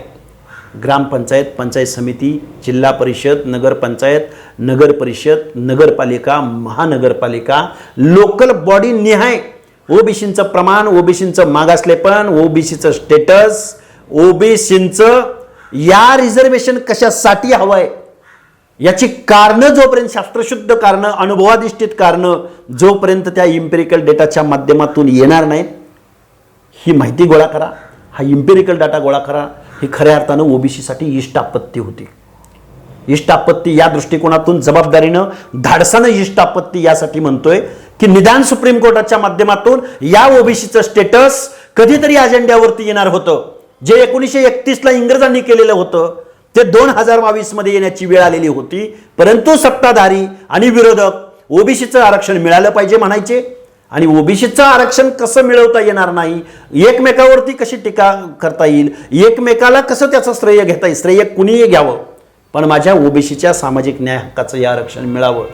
ग्रामपंचायत, पंचायत समिती, जिल्हा परिषद, नगरपंचायत, नगर परिषद, नगरपालिका, महानगरपालिका, लोकल बॉडी निहाय ओबीसीचं प्रमाण, ओबीसीचं मागासलेपण, ओबीसीचं स्टेटस, ओबीसीचं या रिझर्वेशन कशासाठी हवंय याची कारणं जोपर्यंत शास्त्रशुद्ध कारणं, अनुभवाधिष्ठित कारणं जोपर्यंत त्या इम्पेरिकल डेटाच्या माध्यमातून येणार नाहीत, ही माहिती गोळा करा, हा इम्पेरिकल डाटा गोळा करा, ही खऱ्या अर्थानं ओबीसीसाठी इष्ट आपत्ती होती. इष्ट आपत्ती या दृष्टिकोनातून जबाबदारीनं धाडसानं इष्ट आपत्ती यासाठी म्हणतोय की निदान सुप्रीम कोर्टाच्या माध्यमातून या ओबीसीचं स्टेटस कधीतरी अजेंड्यावरती येणार होतं. जे 1931ला इंग्रजांनी केलेलं होतं ते 2022 मध्ये येण्याची वेळ आलेली होती. परंतु सत्ताधारी आणि विरोधक ओबीसीचं आरक्षण मिळालं पाहिजे म्हणायचे आणि ओबीसीचं आरक्षण कसं मिळवता येणार नाही, एकमेकावरती कशी टीका करता येईल, एकमेकाला कसं त्याचं श्रेय घेता येईल, श्रेय कुणीही घ्यावं पण माझ्या ओबीसीच्या सामाजिक न्याय हक्काचं हे आरक्षण मिळावं,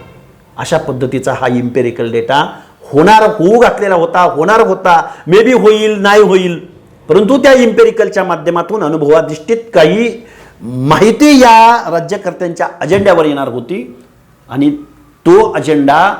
अशा पद्धतीचा हा इम्पेरिकल डेटा होऊ घातलेला होता. मे बी होईल, नाही होईल, परंतु त्या इम्पेरिकलच्या माध्यमातून अनुभवाधिष्ठित काही माहिती या राज्यकर्त्यांच्या अजेंड्यावर येणार होती आणि तो अजेंडा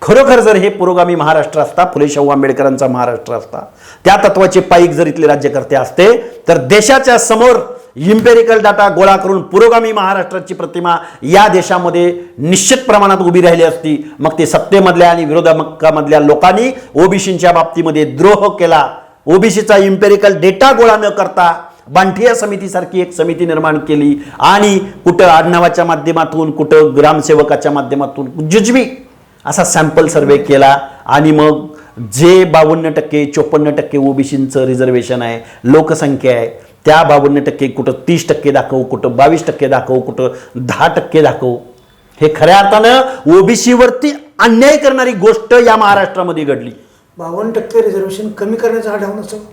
खरोखर जर हे पुरोगामी महाराष्ट्र असता, फुले शाहू आंबेडकरांचा महाराष्ट्र असता, त्या तत्वाचे पाईक जर इथले राज्यकर्ते असते तर देशाच्या समोर इम्पेरिकल डाटा गोळा करून पुरोगामी महाराष्ट्राची प्रतिमा या देशामध्ये निश्चित प्रमाणात उभी राहिली असती. मग ते सत्तेमधल्या आणि विरोधकामधल्या लोकांनी ओबीसीच्या बाबतीमध्ये द्रोह केला. ओबीसीचा इम्पेरिकल डेटा गोळा न करता बांठिया समितीसारखी एक समिती निर्माण केली आणि कुठं आडनावाच्या माध्यमातून, कुठं ग्रामसेवकाच्या माध्यमातून जुजबी असा सॅम्पल सर्वे केला आणि मग जे 52% 54% ओबीसीचं रिझर्वेशन आहे, लोकसंख्या आहे, त्या 52% कुठं 30% दाखवू, कुठं 22% दाखवू, कुठं 10% दाखवू. हे खऱ्या अर्थानं ओबीसीवरती अन्याय करणारी गोष्ट या महाराष्ट्रामध्ये घडली. 52% रिझर्वेशन कमी करण्याचा हा डाव नसतो.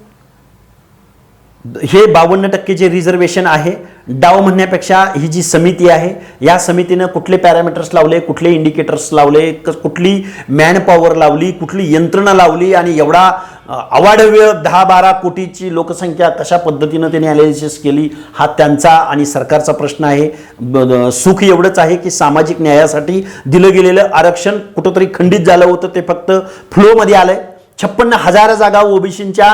हे 52% जे रिझर्वेशन आहे, डाव म्हणण्यापेक्षा ही जी समिती आहे या समितीनं कुठले पॅरामीटर्स लावले, कुठले इंडिकेटर्स लावले, कुठली मॅन पॉवर लावली, कुठली यंत्रणा लावली आणि एवढा अवाढव्य 10-12 कोटीची लोकसंख्या कशा पद्धतीनं त्यांनी अनालिसिस केली, हा त्यांचा आणि सरकारचा प्रश्न आहे. सुख एवढंच आहे की सामाजिक न्यायासाठी दिलं गेलेलं आरक्षण कुठंतरी खंडित झालं होतं, ते फक्त फ्लोमध्ये आलंय. 56,000 जागा ओबीसीच्या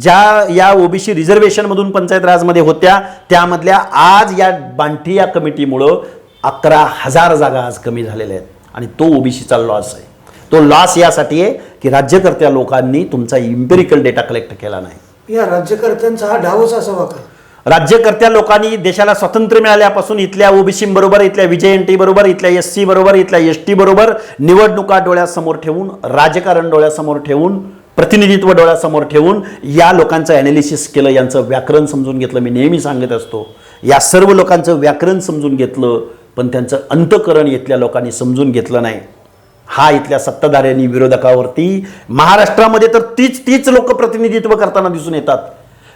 ज्या या ओबीसी रिझर्वेशनमधून पंचायत राजमध्ये होत्या त्यामधल्या आज या बांठिया कमिटीमुळं 11,000 जागा आज कमी झालेल्या आहेत आणि तो ओबीसीचा लॉस आहे. तो लॉस यासाठी आहे की राज्यकर्त्या लोकांनी तुमचा इम्पेरिकल डेटा कलेक्ट केला नाही. या राज्यकर्त्यांचा हा डावच असावा का? राज्यकर्त्या लोकांनी देशाला स्वातंत्र्य मिळाल्यापासून इथल्या ओबीसी बरोबर, इथल्या विजयंती बरोबर, इथल्या एससी बरोबर, इथल्या एसटी बरोबर निवडणुका डोळ्यासमोर ठेवून, राजकारण डोळ्यासमोर ठेवून, प्रतिनिधित्व डोळ्यासमोर ठेवून या लोकांचं ॲनालिसिस केलं, यांचं व्याकरण समजून घेतलं. मी नेहमी सांगत असतो या सर्व लोकांचं व्याकरण समजून घेतलं पण त्यांचं अंतःकरण इथल्या लोकांनी समजून घेतलं नाही. हा इथल्या सत्ताधाऱ्यांनी विरोधकावरती महाराष्ट्रामध्ये तर तीच लोक प्रतिनिधित्व करताना दिसून येतात.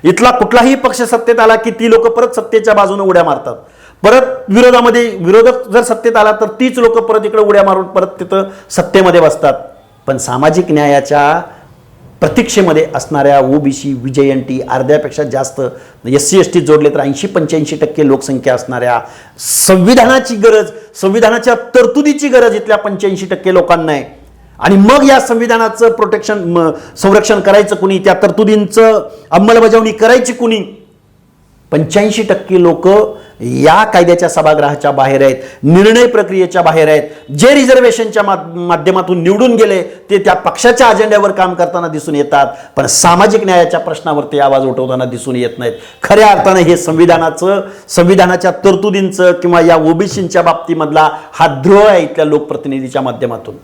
इथला कुठलाही पक्ष सत्तेत आला की ती लोक परत सत्तेच्या बाजूने उड्या मारतात. परत विरोधक जर सत्तेत आला तर तीच लोक परत इकडे उड्या मारून परत तिथं सत्तेमध्ये बसतात. पण सामाजिक न्यायाच्या प्रतीक्षेमध्ये असणाऱ्या ओबीसी, विजयंती, अर्ध्यापेक्षा जास्त SC ST जोडले तर 80-85% लोकसंख्या असणाऱ्या, संविधानाची गरज, संविधानाच्या तरतुदीची गरज इथल्या 85% लोकांना आहे. आणि मग या संविधानाचं संरक्षण करायचं कुणी, त्या तरतुदींचं अंमलबजावणी करायची कुणी? 85% लोक या कायद्याच्या सभागृहाच्या बाहेर आहेत, निर्णय प्रक्रियेच्या बाहेर आहेत. जे रिझर्वेशनच्या माध्यमातून निवडून गेले ते त्या पक्षाच्या अजेंड्यावर काम करताना दिसून येतात पण सामाजिक न्यायाच्या प्रश्नावरती आवाज उठवताना दिसून येत नाहीत. खऱ्या अर्थानं हे संविधानाच्या तरतुदींचं किंवा या ओबीसीच्या बाबतीमधला हा द्रोह आहे इथल्या लोकप्रतिनिधीच्या माध्यमातून.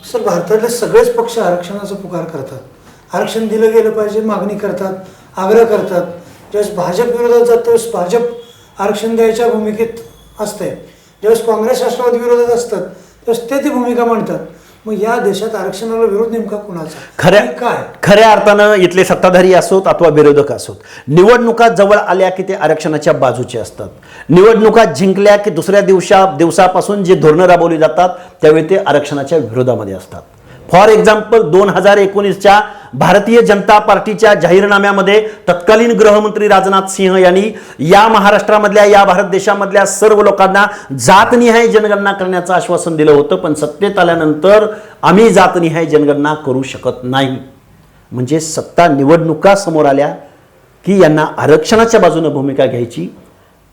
सर, भारतातले सगळेच पक्ष आरक्षणाचा पुकार करतात, आरक्षण दिलं गेलं पाहिजे मागणी करतात, आग्रह करतात. ज्यावेळेस भाजप विरोधात जातं त्यावेळेस भाजप आरक्षण द्यायच्या भूमिकेत असते, ज्यावेळेस काँग्रेस राष्ट्रवादी विरोधात असतात त्यावेळेस ते ती भूमिका मांडतात. मग या देशात आरक्षणाला विरोध नेमका कुणाचा? खऱ्या अर्थानं इथले सत्ताधारी असोत अथवा विरोधक असोत, निवडणुका जवळ आल्या की ते आरक्षणाच्या बाजूचे असतात. निवडणुका जिंकल्या की दुसऱ्या दिवसापासून जे धोरणं राबवली जातात त्यावेळी ते आरक्षणाच्या विरोधामध्ये असतात. फॉर एक्झाम्पल 2019च्या भारतीय जनता पार्टीच्या जाहीरनाम्यामध्ये तत्कालीन गृहमंत्री राजनाथ सिंह यांनी या महाराष्ट्रामधल्या, या भारत देशामधल्या सर्व लोकांना जातनिहाय जनगणना करण्याचं आश्वासन दिलं होतं. पण सत्तेत आल्यानंतर आम्ही जातनिहाय जनगणना करू शकत नाही. म्हणजे सत्ता निवडणुका समोर आल्या की यांना आरक्षणाच्या बाजूने भूमिका घ्यायची,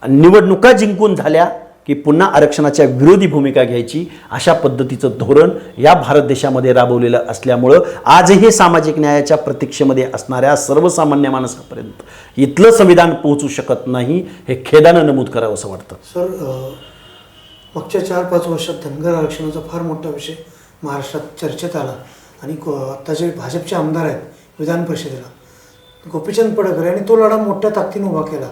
निवडणुका जिंकून झाल्या की पुन्हा आरक्षणाच्या विरोधी भूमिका घ्यायची, अशा पद्धतीचं धोरण या भारत देशामध्ये राबवलेलं असल्यामुळं आजही सामाजिक न्यायाच्या प्रतीक्षेमध्ये असणाऱ्या सर्वसामान्य माणसापर्यंत इथलं संविधान पोहोचू शकत नाही, हे खेदानं नमूद करावं असं वाटतं. सर, मागच्या 4-5 वर्षात धनगर आरक्षणाचा फार मोठा विषय महाराष्ट्रात चर्चेत आला आणि आता जे भाजपचे आमदार आहेत विधान परिषदेला, गोपीचंद पडळकर यांनी तो लढा मोठ्या ताकदीने उभा केला.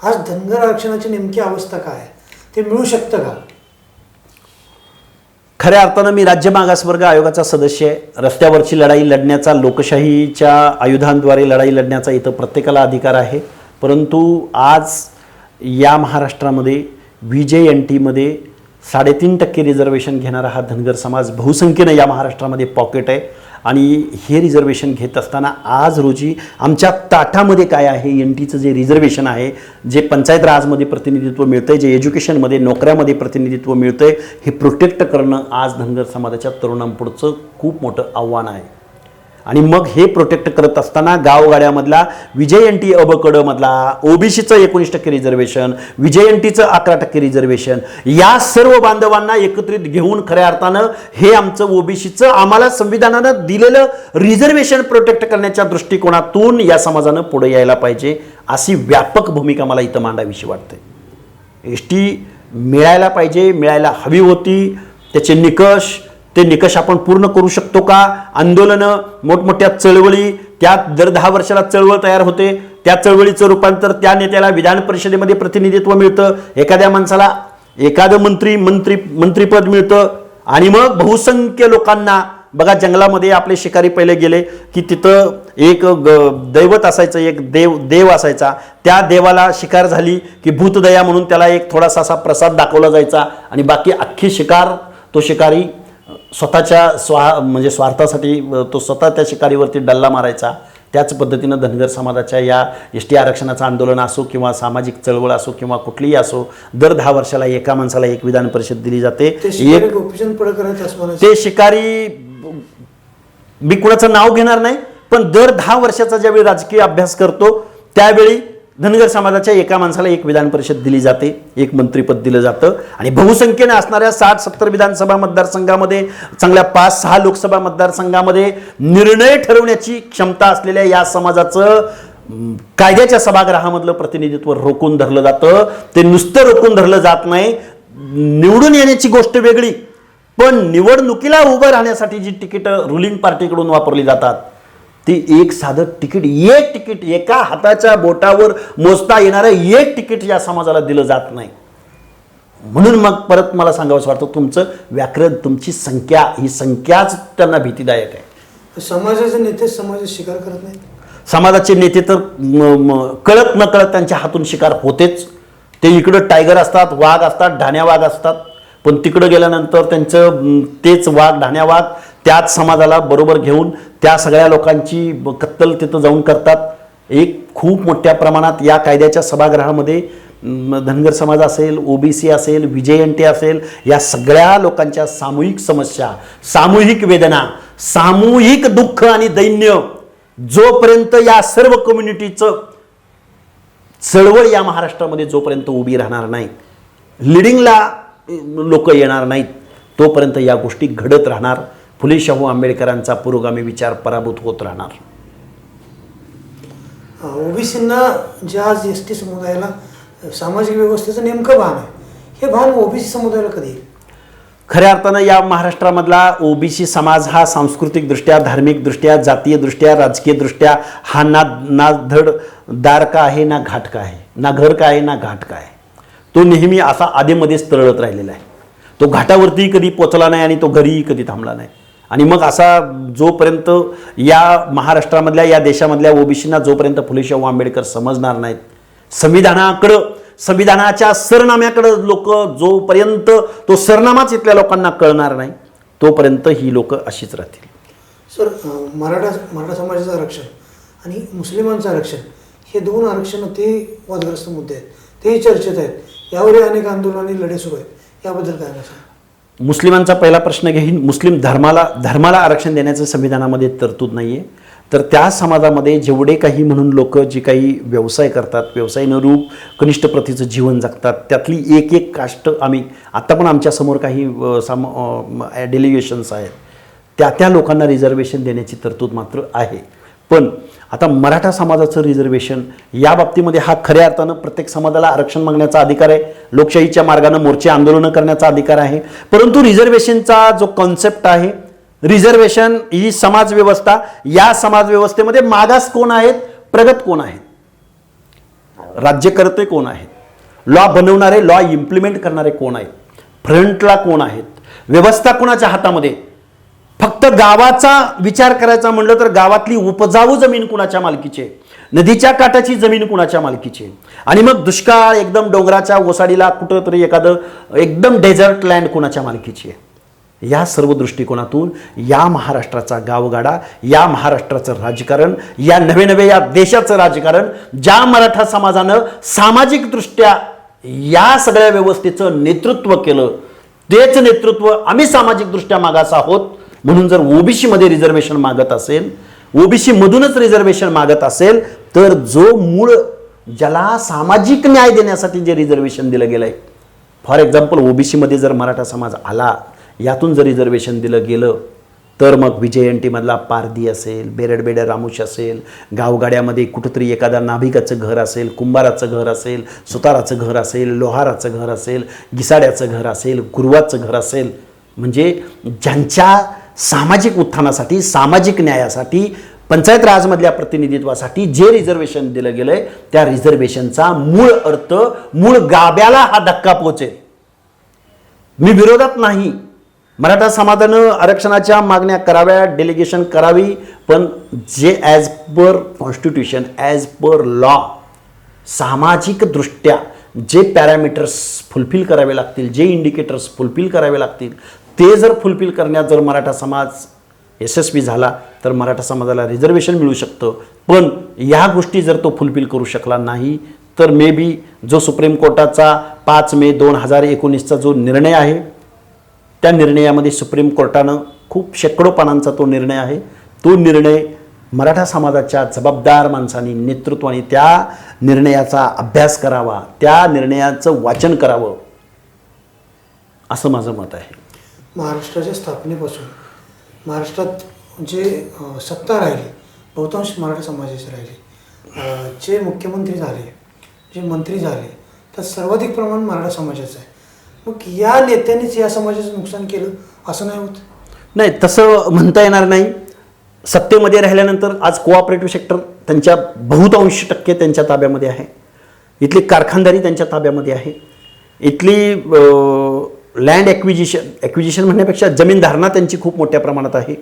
आज धनगर आरक्षणाची नेमकी अवस्था काय आहे, ते मिळू शकतं का? खऱ्या अर्थानं मी राज्य मागासवर्ग आयोगाचा सदस्य आहे. रस्त्यावरची लढाई लढण्याचा, लोकशाहीच्या आयुधांद्वारे लढाई लढण्याचा इथं प्रत्येकाला अधिकार आहे. परंतु आज या महाराष्ट्रामध्ये VJNTमध्ये 3.5% रिझर्वेशन घेणारा हा धनगर समाज बहुसंख्येनं या महाराष्ट्रामध्ये पॉकेट आहे. आणि हे रिझर्वेशन घेत असताना आज रोजी आमच्या ताठामध्ये काय आहे, NTचं जे रिझर्वेशन आहे, जे पंचायत राजमध्ये प्रतिनिधित्व मिळतं आहे, जे एज्युकेशनमध्ये नोकऱ्यामध्ये प्रतिनिधित्व मिळतं आहे, हे प्रोटेक्ट करणं आज धनगर समाजाच्या तरुणांपुढचं खूप मोठं आव्हान आहे. आणि मग हे प्रोटेक्ट करत असताना गावगाड्यामधला VJNT अबकडमधला OBCचं 19% रिझर्वेशन, VJNTचं 11% रिझर्वेशन, या सर्व बांधवांना एकत्रित घेऊन खऱ्या अर्थानं हे आमचं OBCचं आम्हाला संविधानानं दिलेलं रिझर्वेशन प्रोटेक्ट करण्याच्या दृष्टिकोनातून या समाजानं पुढे यायला पाहिजे, अशी व्यापक भूमिका मला इथं मांडावीशी वाटते. ST मिळायला पाहिजे, मिळायला हवी होती. त्याचे निकष, ते निकष आपण पूर्ण करू शकतो का? आंदोलनं, मोठमोठ्या चळवळी, त्यात दर 10 वर्षाला चळवळ तयार होते, त्या चळवळीचं रूपांतर त्या नेत्याला विधान परिषदेमध्ये प्रतिनिधित्व मिळतं, एखाद्या माणसाला एखादं मंत्रीपद मिळतं. आणि मग बहुसंख्य लोकांना बघा, जंगलामध्ये आपले शिकारी पहिले गेले की तिथं एक दैवत असायचं, एक देव असायचा. त्या देवाला शिकार झाली की भूतदया म्हणून त्याला एक थोडासा असा प्रसाद दाखवला जायचा आणि बाकी अख्खी शिकार तो शिकारी स्वतःच्या म्हणजे स्वार्थासाठी तो स्वतः त्या शिकारीवरती डल्ला मारायचा. त्याच पद्धतीनं धनगर समाजाच्या या ST आरक्षणाचं आंदोलन असो किंवा सामाजिक चळवळ असो किंवा कुठलीही असो, दर 10 वर्षाला एका माणसाला एक विधान परिषद दिली जाते. गोपीचंद पडळकर ते शिकारी, मी कुणाचं नाव घेणार नाही, पण दर 10 वर्षाचा ज्यावेळी राजकीय अभ्यास करतो त्यावेळी धनगर समाजाच्या एका माणसाला एक विधान परिषद दिली जाते, एक मंत्रीपद दिलं जातं. आणि बहुसंख्येने असणाऱ्या 60-70 विधानसभा मतदारसंघामध्ये, चांगल्या 5-6 लोकसभा मतदारसंघामध्ये निर्णय ठरवण्याची क्षमता असलेल्या या समाजाचं कायद्याच्या सभागृहामधलं प्रतिनिधित्व रोखून धरलं जातं. ते नुसतं रोखून धरलं जात नाही, निवडून येण्याची गोष्ट वेगळी, पण निवडणुकीला उभं राहण्यासाठी जी तिकीटं रुलिंग पार्टीकडून वापरली जातात, ती एक साधं तिकीट, एक तिकीट, एका हाताच्या बोटावर मोजता येणारं एक तिकीट या समाजाला दिलं जात नाही. म्हणून मग परत मला सांगावंसं वाटतं, तुमचं व्याकरण, तुमची संख्या, ही संख्याच त्यांना भीतीदायक आहे. समाजाचे नेते समाज शिकार करत नाही. समाजाचे नेते तर कळत न कळत त्यांच्या हातून शिकार होतेच. ते इकडं टायगर असतात, वाघ असतात, ढाण्या वाघ असतात, पण तिकडं गेल्यानंतर त्यांचं तेच वाघ, ढाण्या वाघ त्याच समाजाला बरोबर घेऊन त्या सगळ्या लोकांची कत्तल तिथं जाऊन करतात. एक खूप मोठ्या प्रमाणात या कायद्याच्या सभागृहामध्ये धनगर समाज असेल, OBC असेल, VJNT असेल, या सगळ्या लोकांच्या सामूहिक समस्या, सामूहिक वेदना, सामूहिक दुःख आणि दैन्य जोपर्यंत या सर्व कम्युनिटीचं चळवळ या महाराष्ट्रामध्ये जोपर्यंत उभी राहणार नाही, लिडिंगला लोक येणार नाहीत, तोपर्यंत या गोष्टी घडत राहणार. फुले शाहू आंबेडकरांचा पुरोगामी विचार पराभूत होत राहणार. OBCंना जे आज ST समुदायाला सामाजिक व्यवस्थेचं नेमकं भान आहे, हे भान OBC समुदायाला कधी येईल? खऱ्या अर्थानं या महाराष्ट्रामधला OBC समाज हा सांस्कृतिकदृष्ट्या, धार्मिकदृष्ट्या, जातीयदृष्ट्या, राजकीयदृष्ट्या हा ना धड दार का आहे, ना घाट का आहे, ना घर का आहे, ना घाट का आहे. तो नेहमी असा आधीमध्येच तरळत राहिलेला आहे. तो घाटावरती कधी पोचला नाही आणि तो घरीही कधी थांबला नाही. आणि मग असा जोपर्यंत या महाराष्ट्रामधल्या, या देशामधल्या OBCंना जोपर्यंत फुले शाहू आंबेडकर समजणार नाहीत, संविधानाकडं, संविधानाच्या सरनाम्याकडं लोक जोपर्यंत तो सरनामाच इथल्या लोकांना कळणार नाही, तोपर्यंत ही लोक अशीच राहतील. सर मराठा समाजाचं आरक्षण आणि मुस्लिमांचं आरक्षण हे दोन आरक्षण ते वादग्रस्त मुद्दे आहेत, तेही चर्चेत आहेत. यावरही अनेक आंदोलनाने लढे सुरू आहेत. याबद्दल काय सांगा? मुस्लिमांचा पहिला प्रश्न घेईन. मुस्लिम धर्माला आरक्षण देण्याचं संविधानामध्ये तरतूद नाही आहे. तर त्या समाजामध्ये जेवढे काही म्हणून लोक जे काही व्यवसाय करतात, व्यवसायानुरूप कनिष्ठ प्रतीचं जीवन जगतात, त्यातली एक एक कास्ट आम्ही आत्ता पण आमच्यासमोर काही डेलिगेशन्स आहेत, त्या लोकांना रिझर्वेशन देण्याची तरतूद मात्र आहे. पण आता मराठा समाजाचं रिझर्वेशन या बाबतीमध्ये हा खऱ्या अर्थानं प्रत्येक समाजाला आरक्षण मागण्याचा अधिकार आहे, लोकशाहीच्या मार्गानं मोर्चे आंदोलनं करण्याचा अधिकार आहे. परंतु रिझर्वेशनचा जो कॉन्सेप्ट आहे, रिझर्वेशन ही समाज व्यवस्था, या समाज व्यवस्थेमध्ये मागास कोण आहेत, प्रगत कोण आहेत, राज्यकर्ते कोण आहेत, लॉ बनवणारे लॉ इम्प्लिमेंट करणारे कोण आहेत, फ्रंटला कोण आहेत, व्यवस्था कोणाच्या हातामध्ये. फक्त गावाचा विचार करायचा म्हणलं तर गावातली उपजाऊ जमीन कुणाच्या मालकीची आहे, नदीच्या काठाची जमीन कुणाच्या मालकीची आहे, आणि मग दुष्काळ एकदम डोंगराच्या ओसाडीला कुठंतरी एखादं एकदम डेझर्ट लँड कुणाच्या मालकीची आहे. या सर्व दृष्टिकोनातून या महाराष्ट्राचा गावगाडा, या महाराष्ट्राचं राजकारण, या नवे या देशाचं राजकारण ज्या मराठा समाजानं सामाजिकदृष्ट्या या सगळ्या व्यवस्थेचं नेतृत्व केलं, तेच नेतृत्व आम्ही सामाजिकदृष्ट्या मागास आहोत. म्हणून जर ओबीसी मध्ये रिझर्वेशन मागत असेल, ओबीसी मधूनच रिझर्वेशन मागत असेल, तर जो मूळ ज्याला सामाजिक न्याय देण्यासाठी जे रिझर्वेशन दिलं गेलंय, फॉर एक्झाम्पल ओबीसी मध्ये जर मराठा समाज आला, यातून जर रिझर्वेशन दिलं गेलं, तर मग विजयंटी मधला पारधी असेल, बेरडबेड रामूश असेल, गावगाड्यामध्ये कुठंतरी एखादा नाभिकाचं घर असेल, कुंभाराचं घर असेल, सुताराचं घर असेल, लोहाराचं घर असेल, गिसाड्याचं घर असेल, गुरुवाचं घर असेल, म्हणजे ज्यांच्या सामाजिक उत्थानासाठी, सामाजिक न्यायासाठी, पंचायत राजमधल्या प्रतिनिधित्वासाठी जे रिझर्वेशन दिलं गेलंय, त्या रिझर्वेशनचा मूळ अर्थ, मूळ गाभ्याला हा धक्का पोहोचेल. मी विरोधात नाही, मराठा समाजानं आरक्षणाच्या मागण्या कराव्या, डेलिगेशन करावी, पण जे as per constitution, as per law, सामाजिकदृष्ट्या जे पॅरामीटर्स फुलफिल करावे लागतील, जे इंडिकेटर्स फुलफिल करावे लागतील, ते जर फुलफिल करण्यात जर मराठा समाज यशस्वी झाला, तर मराठा समाजाला रिझर्वेशन मिळू शकतं. पण या गोष्टी जर तो फुलफिल करू शकला नाही, तर मे बी जो सुप्रीम कोर्टाचा 5 मे 2019चा जो निर्णय आहे, त्या निर्णयामध्ये सुप्रीम कोर्टानं खूप शेकडो पानांचा तो निर्णय आहे, तो निर्णय मराठा समाजाच्या जबाबदार माणसांनी नेतृत्वाने त्या निर्णयाचा अभ्यास करावा, त्या निर्णयाचं वाचन करावं, असं माझं मत आहे. महाराष्ट्राच्या स्थापनेपासून महाराष्ट्रात जे सत्ता राहिली, बहुतांश मराठा समाजाची राहिली, जे मुख्यमंत्री झाले, जे मंत्री झाले, तर सर्वाधिक प्रमाण मराठा समाजाचं आहे. मग या नेत्यांनीच या समाजाचं नुकसान केलं असं नाही होत? नाही, तसं म्हणता येणार नाही. सत्तेमध्ये राहिल्यानंतर आज कोऑपरेटिव्ह सेक्टर त्यांच्या बहुतांश टक्के त्यांच्या ताब्यामध्ये आहे, इथली कारखानदारी त्यांच्या ताब्यामध्ये आहे, इथली लँड ॲक्विजिशन म्हणण्यापेक्षा जमीन धारणा त्यांची खूप मोठ्या प्रमाणात आहे,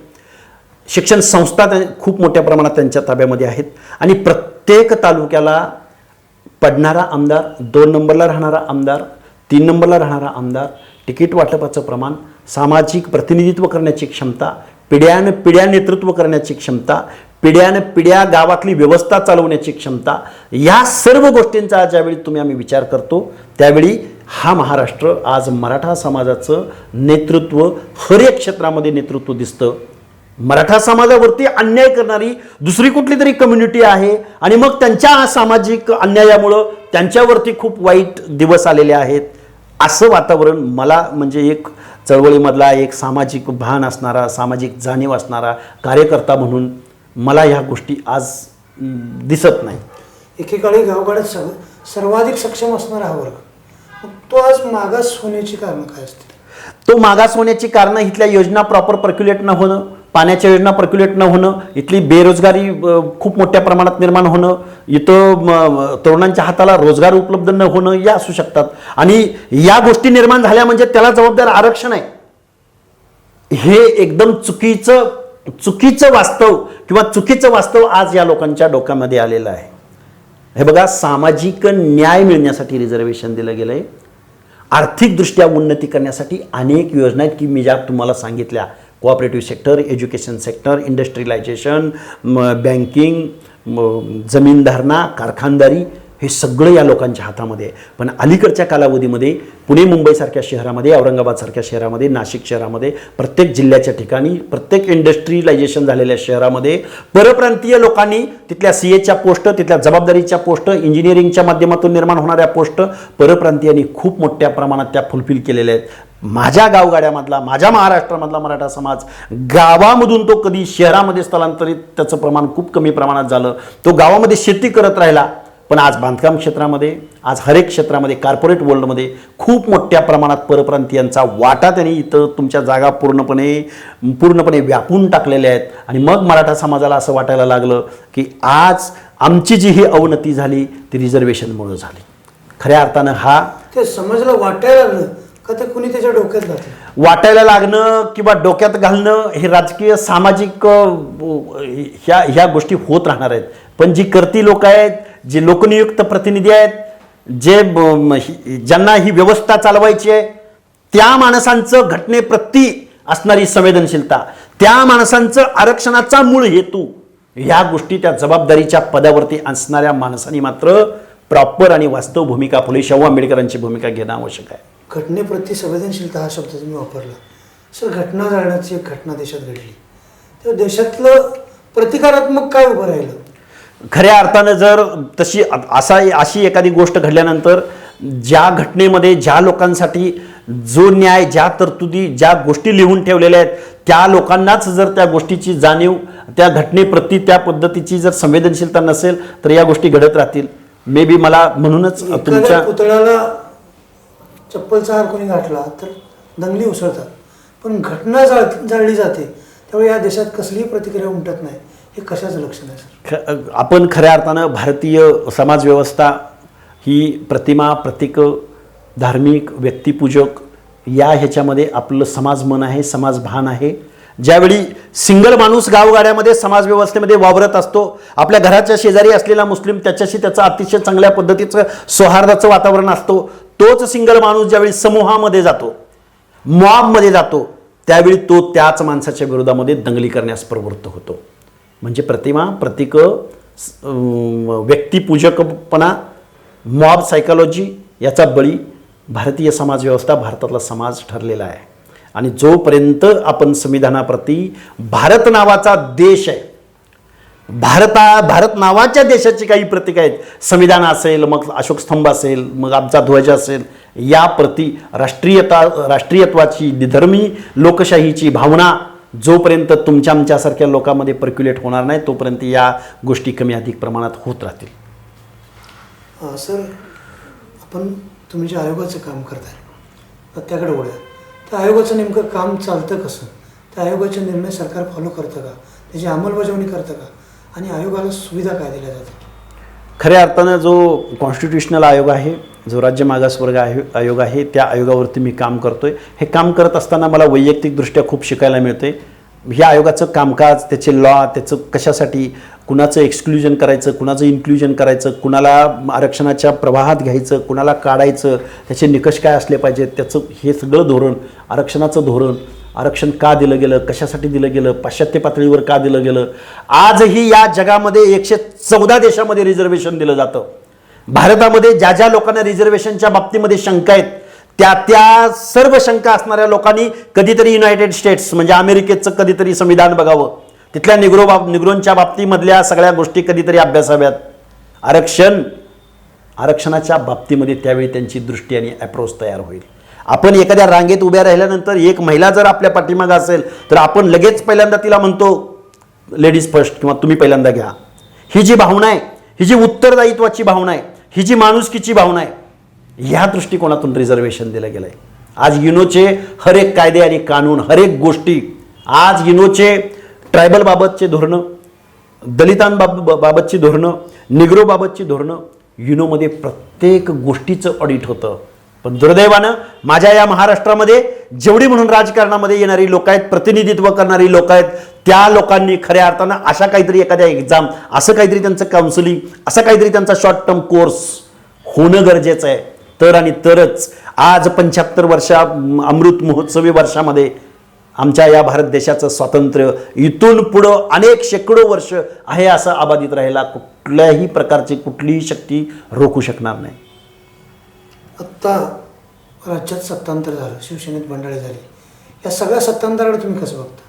शिक्षण संस्था खूप मोठ्या प्रमाणात त्यांच्या ताब्यामध्ये आहेत, आणि प्रत्येक तालुक्याला पडणारा आमदार, 2 नंबरला राहणारा आमदार, 3 नंबरला राहणारा आमदार, तिकीट वाटपाचं प्रमाण, सामाजिक प्रतिनिधित्व करण्याची क्षमता, पिढ्यानपिढ्या नेतृत्व करण्याची क्षमता, पिढ्यानपिढ्या गावातली व्यवस्था चालवण्याची क्षमता, या सर्व गोष्टींचा ज्यावेळी आम्ही विचार करतो, त्यावेळी हा महाराष्ट्र आज मराठा समाजाचं नेतृत्व हर एक क्षेत्रामध्ये नेतृत्व दिसतं. मराठा समाजावरती अन्याय करणारी दुसरी कुठली तरी कम्युनिटी आहे, आणि मग त्यांच्या सामाजिक अन्यायामुळं त्यांच्यावरती खूप वाईट दिवस आलेले आहेत, असं वातावरण मला, म्हणजे एक चळवळीमधला एक सामाजिक भान असणारा, सामाजिक जाणीव असणारा कार्यकर्ता म्हणून मला ह्या गोष्टी आज दिसत नाही. एकेकाळी गावगाड्यात सर्वाधिक सक्षम असणारा हा वर्ग, मग तो आज मागास होण्याची कारणं काय असतील? तो मागास होण्याची कारणं इथल्या योजना प्रॉपर पर्क्युलेट न होणं, पाण्याच्या योजना पर्क्युलेट न होणं, इथली बेरोजगारी खूप मोठ्या प्रमाणात निर्माण होणं, इथं तरुणांच्या हाताला रोजगार उपलब्ध न होणं, या असू शकतात. आणि या गोष्टी निर्माण झाल्या म्हणजे त्याला जबाबदार आरक्षण आहे. हे एकदम चुकीचं वास्तव किंवा चुकीचं वास्तव आज या लोकांच्या डोक्यामध्ये आलेलं आहे. हे बघा, सामाजिक न्याय मिळण्यासाठी रिझर्वेशन दिलं गेलंय, आर्थिकदृष्ट्या उन्नती करण्यासाठी अनेक योजना आहेत की मी ज्या तुम्हाला सांगितल्या, cooperative sector, education sector, industrialisation, banking, जमीनधारणा, कारखानदारी, हे सगळं या लोकांच्या हातामध्ये आहे. पण अलीकडच्या कालावधीमध्ये पुणे मुंबईसारख्या शहरामध्ये, औरंगाबादसारख्या शहरामध्ये, नाशिक शहरामध्ये, प्रत्येक जिल्ह्याच्या ठिकाणी, प्रत्येक इंडस्ट्रियलायझेशन झालेल्या शहरामध्ये परप्रांतीय लोकांनी तिथल्या CAच्या पोस्ट, तिथल्या जबाबदारीच्या पोस्ट, इंजिनिअरिंगच्या माध्यमातून निर्माण होणाऱ्या पोस्ट परप्रांतीयांनी खूप मोठ्या प्रमाणात त्या फुलफिल केलेल्या आहेत. माझ्या गावगाड्यामधला, माझ्या महाराष्ट्रामधला मराठा समाज गावामधून तो कधी शहरामध्ये स्थलांतरित त्याचं प्रमाण खूप कमी प्रमाणात झालं. तो गावामध्ये शेती करत राहिला. पण आज बांधकाम क्षेत्रामध्ये, आज हरेक क्षेत्रामध्ये, कॉर्पोरेट वर्ल्डमध्ये खूप मोठ्या प्रमाणात परप्रांतीयांचा वाटा त्यांनी इथं तुमच्या जागा पूर्णपणे व्यापून टाकलेल्या आहेत. आणि मग मराठा समाजाला असं वाटायला लागलं की आज आमची जी ही अवनती झाली ती रिझर्वेशनमुळे झाली. खऱ्या अर्थानं ते समाजाला वाटायला लागलं का ते कुणी त्याच्या डोक्यात घातलं? वाटायला लागणं किंवा डोक्यात घालणं हे राजकीय सामाजिक ह्या गोष्टी होत राहणार आहेत. पण जी करती लोक आहेत, जे लोकनियुक्त प्रतिनिधी आहेत, जे ज्यांना ही व्यवस्था चालवायची आहे, त्या माणसांचं घटनेप्रती असणारी संवेदनशीलता, त्या माणसांचं आरक्षणाचा मूळ हेतू, ह्या गोष्टी त्या जबाबदारीच्या पदावरती असणाऱ्या माणसांनी मात्र प्रॉपर आणि वास्तव भूमिका, फुले शाहू आंबेडकरांची भूमिका घेणं आवश्यक आहे. घटनेप्रती संवेदनशीलता हा शब्द तुम्ही वापरला. सर, घटना जाळण्याची एक घटना देशात घडली, तेव्हा देशातलं प्रतिकारात्मक काय उभं राहिलं? खऱ्या अर्थानं जर अशी एखादी गोष्ट घडल्यानंतर ज्या घटनेमध्ये ज्या लोकांसाठी जो न्याय, ज्या तरतुदी, ज्या गोष्टी लिहून ठेवलेल्या आहेत, त्या लोकांनाच जर त्या गोष्टीची जाणीव, त्या घटनेप्रती त्या पद्धतीची जर संवेदनशीलता नसेल तर या गोष्टी घडत राहतील. मे बी मला म्हणूनच तुमच्या पुतळ्याला चप्पलचा हार कोणी घातला तर दंगली उसळतात, पण घटना जाळली जाते त्यावेळी या देशात कसलीही प्रतिक्रिया उमटत नाही. हे कशाचं लक्षण आहे सर? आपण खऱ्या अर्थानं भारतीय समाजव्यवस्था ही प्रतिमा, प्रतीक, धार्मिक, व्यक्तिपूजक या ह्याच्यामध्ये आपलं समाज मन आहे, समाज भान आहे. ज्यावेळी सिंगल माणूस गावगाड्यामध्ये समाजव्यवस्थेमध्ये वावरत असतो, आपल्या घराच्या शेजारी असलेला मुस्लिम त्याच्याशी त्याचं अतिशय चांगल्या पद्धतीचं सौहार्दाचं वातावरण असतो, तोच सिंगल माणूस ज्यावेळी समूहामध्ये जातो, मॉबमध्ये जातो, त्यावेळी तो त्याच माणसाच्या विरोधामध्ये दंगली करण्यास प्रवृत्त होतो. म्हणजे प्रतिमा, प्रतीक, व्यक्तिपूजकपणा, मॉब सायकॉलॉजी याचा बळी भारतीय समाजव्यवस्था, भारतातला समाज ठरलेला आहे. आणि जोपर्यंत आपण संविधानाप्रती, भारत नावाचा देश आहे, भारत नावाच्या देशाची काही प्रतीक आहेत, संविधान असेल, मग अशोक स्तंभ असेल, मग आमचा ध्वज असेल, या प्रती राष्ट्रीयत्वाची, धर्मी लोकशाहीची भावना जोपर्यंत तुमच्या आमच्यासारख्या लोकांमध्ये पर्क्युलेट होणार नाही, तोपर्यंत या गोष्टी कमी अधिक प्रमाणात होत राहतील. सर, तुम्ही जे आयोगाचं काम करताय त्याकडे वळूया. त्या आयोगाचं नेमकं काम चालतं कसं? त्या आयोगाचे निर्णय सरकार फॉलो करतं का? त्याची अंमलबजावणी करतं का? आणि आयोगाला सुविधा काय दिल्या जातात? खऱ्या अर्थानं जो कॉन्स्टिट्युशनल आयोग आहे, जो राज्य मागासवर्ग आयोग आहे, त्या आयोगावरती मी काम करतोय. हे काम करत असताना मला वैयक्तिकदृष्ट्या खूप शिकायला मिळते. ह्या आयोगाचं कामकाज, त्याचे लॉ, त्याचं कशासाठी, कुणाचं एक्सक्लुजन करायचं, कुणाचं इन्क्लुजन करायचं, कुणाला आरक्षणाच्या प्रवाहात घ्यायचं, कुणाला काढायचं, त्याचे निकष काय असले पाहिजेत, त्याचं हे सगळं धोरण, आरक्षणाचं धोरण, आरक्षण का दिलं गेलं, कशासाठी दिलं गेलं, पाश्चात्य पातळीवर का दिलं गेलं. आजही या जगामध्ये 114 देशामध्ये रिझर्वेशन दिलं जातं. भारतामध्ये ज्या ज्या लोकांना रिझर्वेशनच्या बाबतीमध्ये शंका आहेत, त्या सर्व शंका असणाऱ्या लोकांनी कधीतरी युनायटेड स्टेट्स म्हणजे अमेरिकेचं कधीतरी संविधान बघावं, तिथल्या निग्रोंच्या बाबतीमधल्या सगळ्या गोष्टी कधीतरी अभ्यासाव्यात. आरक्षणाच्या बाबतीमध्ये त्यावेळी त्यांची दृष्टी आणि अप्रोच तयार होईल. आपण एखाद्या रांगेत उभ्या राहिल्यानंतर एक महिला जर आपल्या पाठीमागं असेल तर आपण लगेच पहिल्यांदा तिला म्हणतो लेडीज फर्स्ट किंवा तुम्ही पहिल्यांदा घ्या. ही जी भावना आहे, ही जी उत्तरदायित्वाची भावना आहे, ही जी माणुसकीची भावना आहे, ह्या दृष्टिकोनातून रिझर्वेशन दिलं गेलं आहे. आज युनोचे हर एक कायदे आणि कानून, हर एक गोष्टी, आज युनोचे ट्रायबल बाबतचे धोरणं, दलितांबाबतची धोरणं, निग्रोबाबतची धोरणं, युनोमध्ये प्रत्येक गोष्टीचं ऑडिट होतं. पण दुर्दैवानं माझ्या या महाराष्ट्रामध्ये जेवढी म्हणून राजकारणामध्ये येणारी लोक आहेत, प्रतिनिधित्व करणारी लोक आहेत, त्या लोकांनी खऱ्या अर्थानं अशा काहीतरी एखाद्या एक्झाम, असं काहीतरी त्यांचं काउन्सिलिंग, असं काहीतरी त्यांचा शॉर्ट टर्म कोर्स होणं गरजेचं आहे. तर आणि तरच आज 75 वर्षा अमृत महोत्सवी वर्षामध्ये आमच्या या भारत देशाचं स्वातंत्र्य इथून पुढं अनेक शेकडो वर्ष आहे असं अबाधित राहायला कुठल्याही प्रकारची कुठलीही शक्ती रोखू शकणार नाही. आत्ता राज्यात सत्तांतर झालं, शिवसेनेत बंडाळी झाली, या सगळ्या सत्तांतराकडे तुम्ही कसं बघता?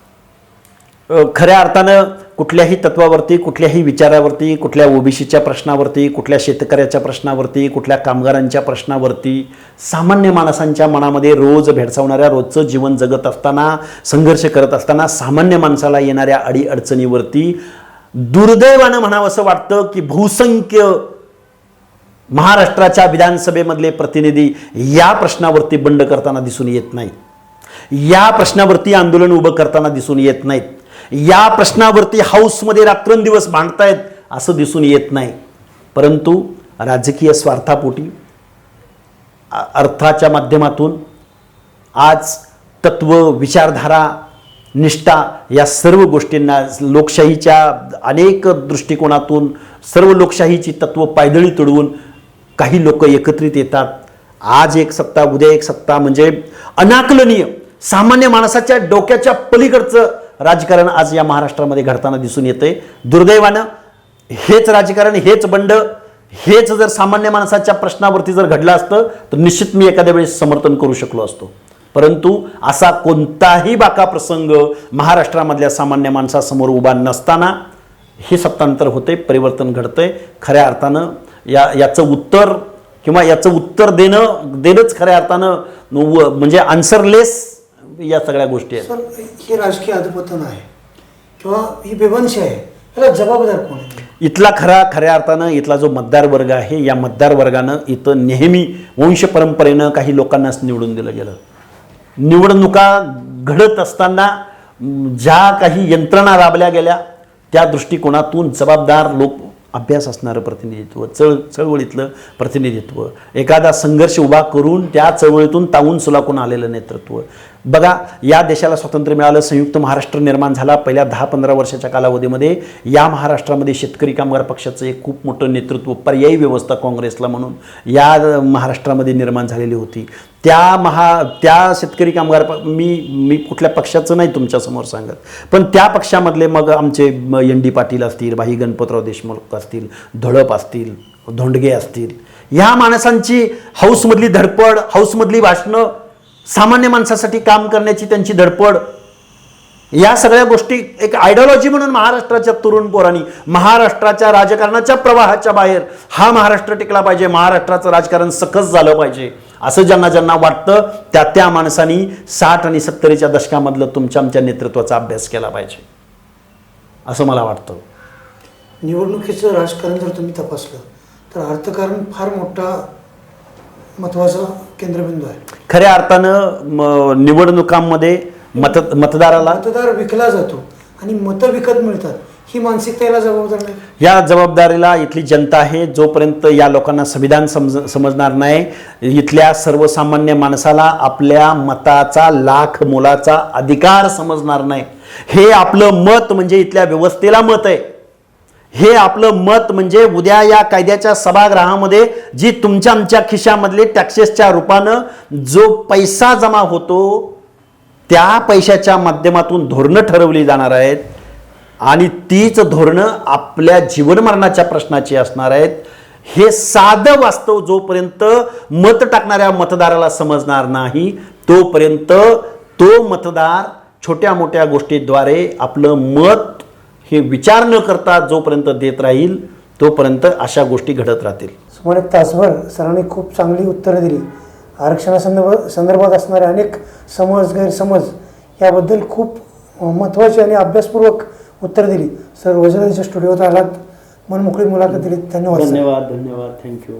खऱ्या अर्थानं कुठल्याही तत्वावरती, कुठल्याही विचारावरती, कुठल्या ओबीसीच्या प्रश्नावरती, कुठल्या शेतकऱ्याच्या प्रश्नावरती, कुठल्या कामगारांच्या प्रश्नावरती, सामान्य माणसांच्या मनामध्ये रोज भेडसावणाऱ्या, रोजचं जीवन जगत असताना, संघर्ष करत असताना सामान्य माणसाला येणाऱ्या अडीअडचणीवरती दुर्दैवानं म्हणावं असं वाटतं की बहुसंख्य महाराष्ट्राच्या विधानसभेमधले प्रतिनिधी या प्रश्नावरती बंड करताना दिसून येत नाहीत, या प्रश्नावरती आंदोलन उभं करताना दिसून येत नाहीत, या प्रश्नावरती हाऊसमध्ये रात्रंदिवस भांडतायत असं दिसून येत नाही. परंतु राजकीय स्वार्थापोटी अर्थाच्या माध्यमातून आज तत्व, विचारधारा, निष्ठा या सर्व गोष्टींना लोकशाहीच्या अनेक दृष्टिकोनातून सर्व लोकशाहीची तत्व पायदळी तुडवून काही लोक एकत्रित येतात. आज एक सत्ता, उद्या एक सत्ता, म्हणजे अनाकलनीय, सामान्य माणसाच्या डोक्याच्या पलीकडचं राजकारण आज या महाराष्ट्रामध्ये घडताना दिसून येतंय. दुर्दैवानं हेच राजकारण, हेच बंड, हेच जर सामान्य माणसाच्या प्रश्नावरती जर घडलं असतं तर निश्चित मी एखाद्या वेळेस समर्थन करू शकलो असतो. परंतु असा कोणताही बाका प्रसंग महाराष्ट्रामधल्या सामान्य माणसासमोर उभा नसताना हे सत्तांतर होते, परिवर्तन घडतंय. खऱ्या अर्थानं याचं उत्तर किंवा याचं उत्तर देणंच खऱ्या अर्थानं म्हणजे आन्सरलेस या सगळ्या गोष्टी आहेत. सर, हे राजकीय अधपतन आहे किंवा ही बेबंशी आहे, याला जबाबदार कोण आहे? इथला खऱ्या अर्थानं इथला जो मतदार वर्ग आहे, या मतदार वर्गानं इथं नेहमी वंश परंपरेनं काही लोकांनाच निवडून दिलं गेलं. निवडणुका घडत असताना ज्या काही यंत्रणा राबल्या गेल्या त्या दृष्टिकोनातून जबाबदार लोक, अभ्यास असणारं प्रतिनिधित्व, चळवळीतलं प्रतिनिधित्व, एखादा संघर्ष उभा करून त्या चळवळीतून तावून सुलाकून आलेलं नेतृत्व. बघा, या देशाला स्वातंत्र्य मिळालं, संयुक्त महाराष्ट्र निर्माण झाला. पहिल्या 10-15 वर्षाच्या कालावधीमध्ये या महाराष्ट्रामध्ये शेतकरी कामगार पक्षाचं एक खूप मोठं नेतृत्व, पर्यायी व्यवस्था काँग्रेसला म्हणून या महाराष्ट्रामध्ये निर्माण झालेली होती. त्या शेतकरी कामगार मी कुठल्या पक्षाचं नाही तुमच्यासमोर सांगत, पण त्या पक्षामधले मग आमचे ND पाटील असतील, भाई गणपतराव देशमुख असतील, धोळप असतील, धोंडगे असतील, ह्या माणसांची हाऊसमधली धडपड, हाऊसमधली भाषणं, सामान्य माणसासाठी काम करण्याची त्यांची धडपड, या सगळ्या गोष्टी एक आयडिओलॉजी म्हणून महाराष्ट्राच्या तरुण पोरांनी, महाराष्ट्राच्या राजकारणाच्या प्रवाहाच्या बाहेर हा महाराष्ट्र टिकला पाहिजे, महाराष्ट्राचं राजकारण सकस झालं पाहिजे असं ज्यांना वाटतं त्या माणसांनी 60 आणि 70च्या दशकामधलं आमच्या नेतृत्वाचा अभ्यास केला पाहिजे असं मला वाटतं. निवडणुकीचं राजकारण जर तुम्ही तपासलं तर अर्थकारण फार मोठा महत्त्वाचा केंद्रबिंदू आहे. खऱ्या अर्थानं निवडणुकांमध्ये मतदार विकला जातो आणि मतं विकत मिळतात, ही मानसिकता याला जबाबदार नाही. या जबाबदारीला इथली जनता आहे. जोपर्यंत या लोकांना संविधान समजणार नाही, इथल्या सर्वसामान्य माणसाला आपल्या मताचा लाख मोलाचा अधिकार समजणार नाही, हे आपलं मत म्हणजे इथल्या व्यवस्थेला मत आहे, हे आपलं मत म्हणजे उद्या या कायद्याच्या सभागृहामध्ये जी तुमच्या आमच्या खिशामधले टॅक्सेसच्या रूपानं जो पैसा जमा होतो त्या पैशाच्या माध्यमातून धोरणं ठरवली जाणार आहेत आणि तीच धोरणं आपल्या जीवनमरणाच्या प्रश्नाची असणार आहेत. हे साधं वास्तव जोपर्यंत मत टाकणाऱ्या मतदाराला समजणार नाही तोपर्यंत तो मतदार छोट्या मोठ्या गोष्टीद्वारे आपलं मत हे विचार न करता जोपर्यंत देत राहील तोपर्यंत अशा गोष्टी घडत राहतील. सुमारे तासभर सरांनी खूप चांगली उत्तरं दिली. आरक्षणासंदर्भात असणारे अनेक गैरसमज याबद्दल खूप महत्त्वाची आणि अभ्यासपूर्वक उत्तर दिली. सर, वज्रदेच्या स्टुडिओत आलात, मनमोकळी मुलाखत दिली. धन्यवाद. धन्यवाद. थँक्यू.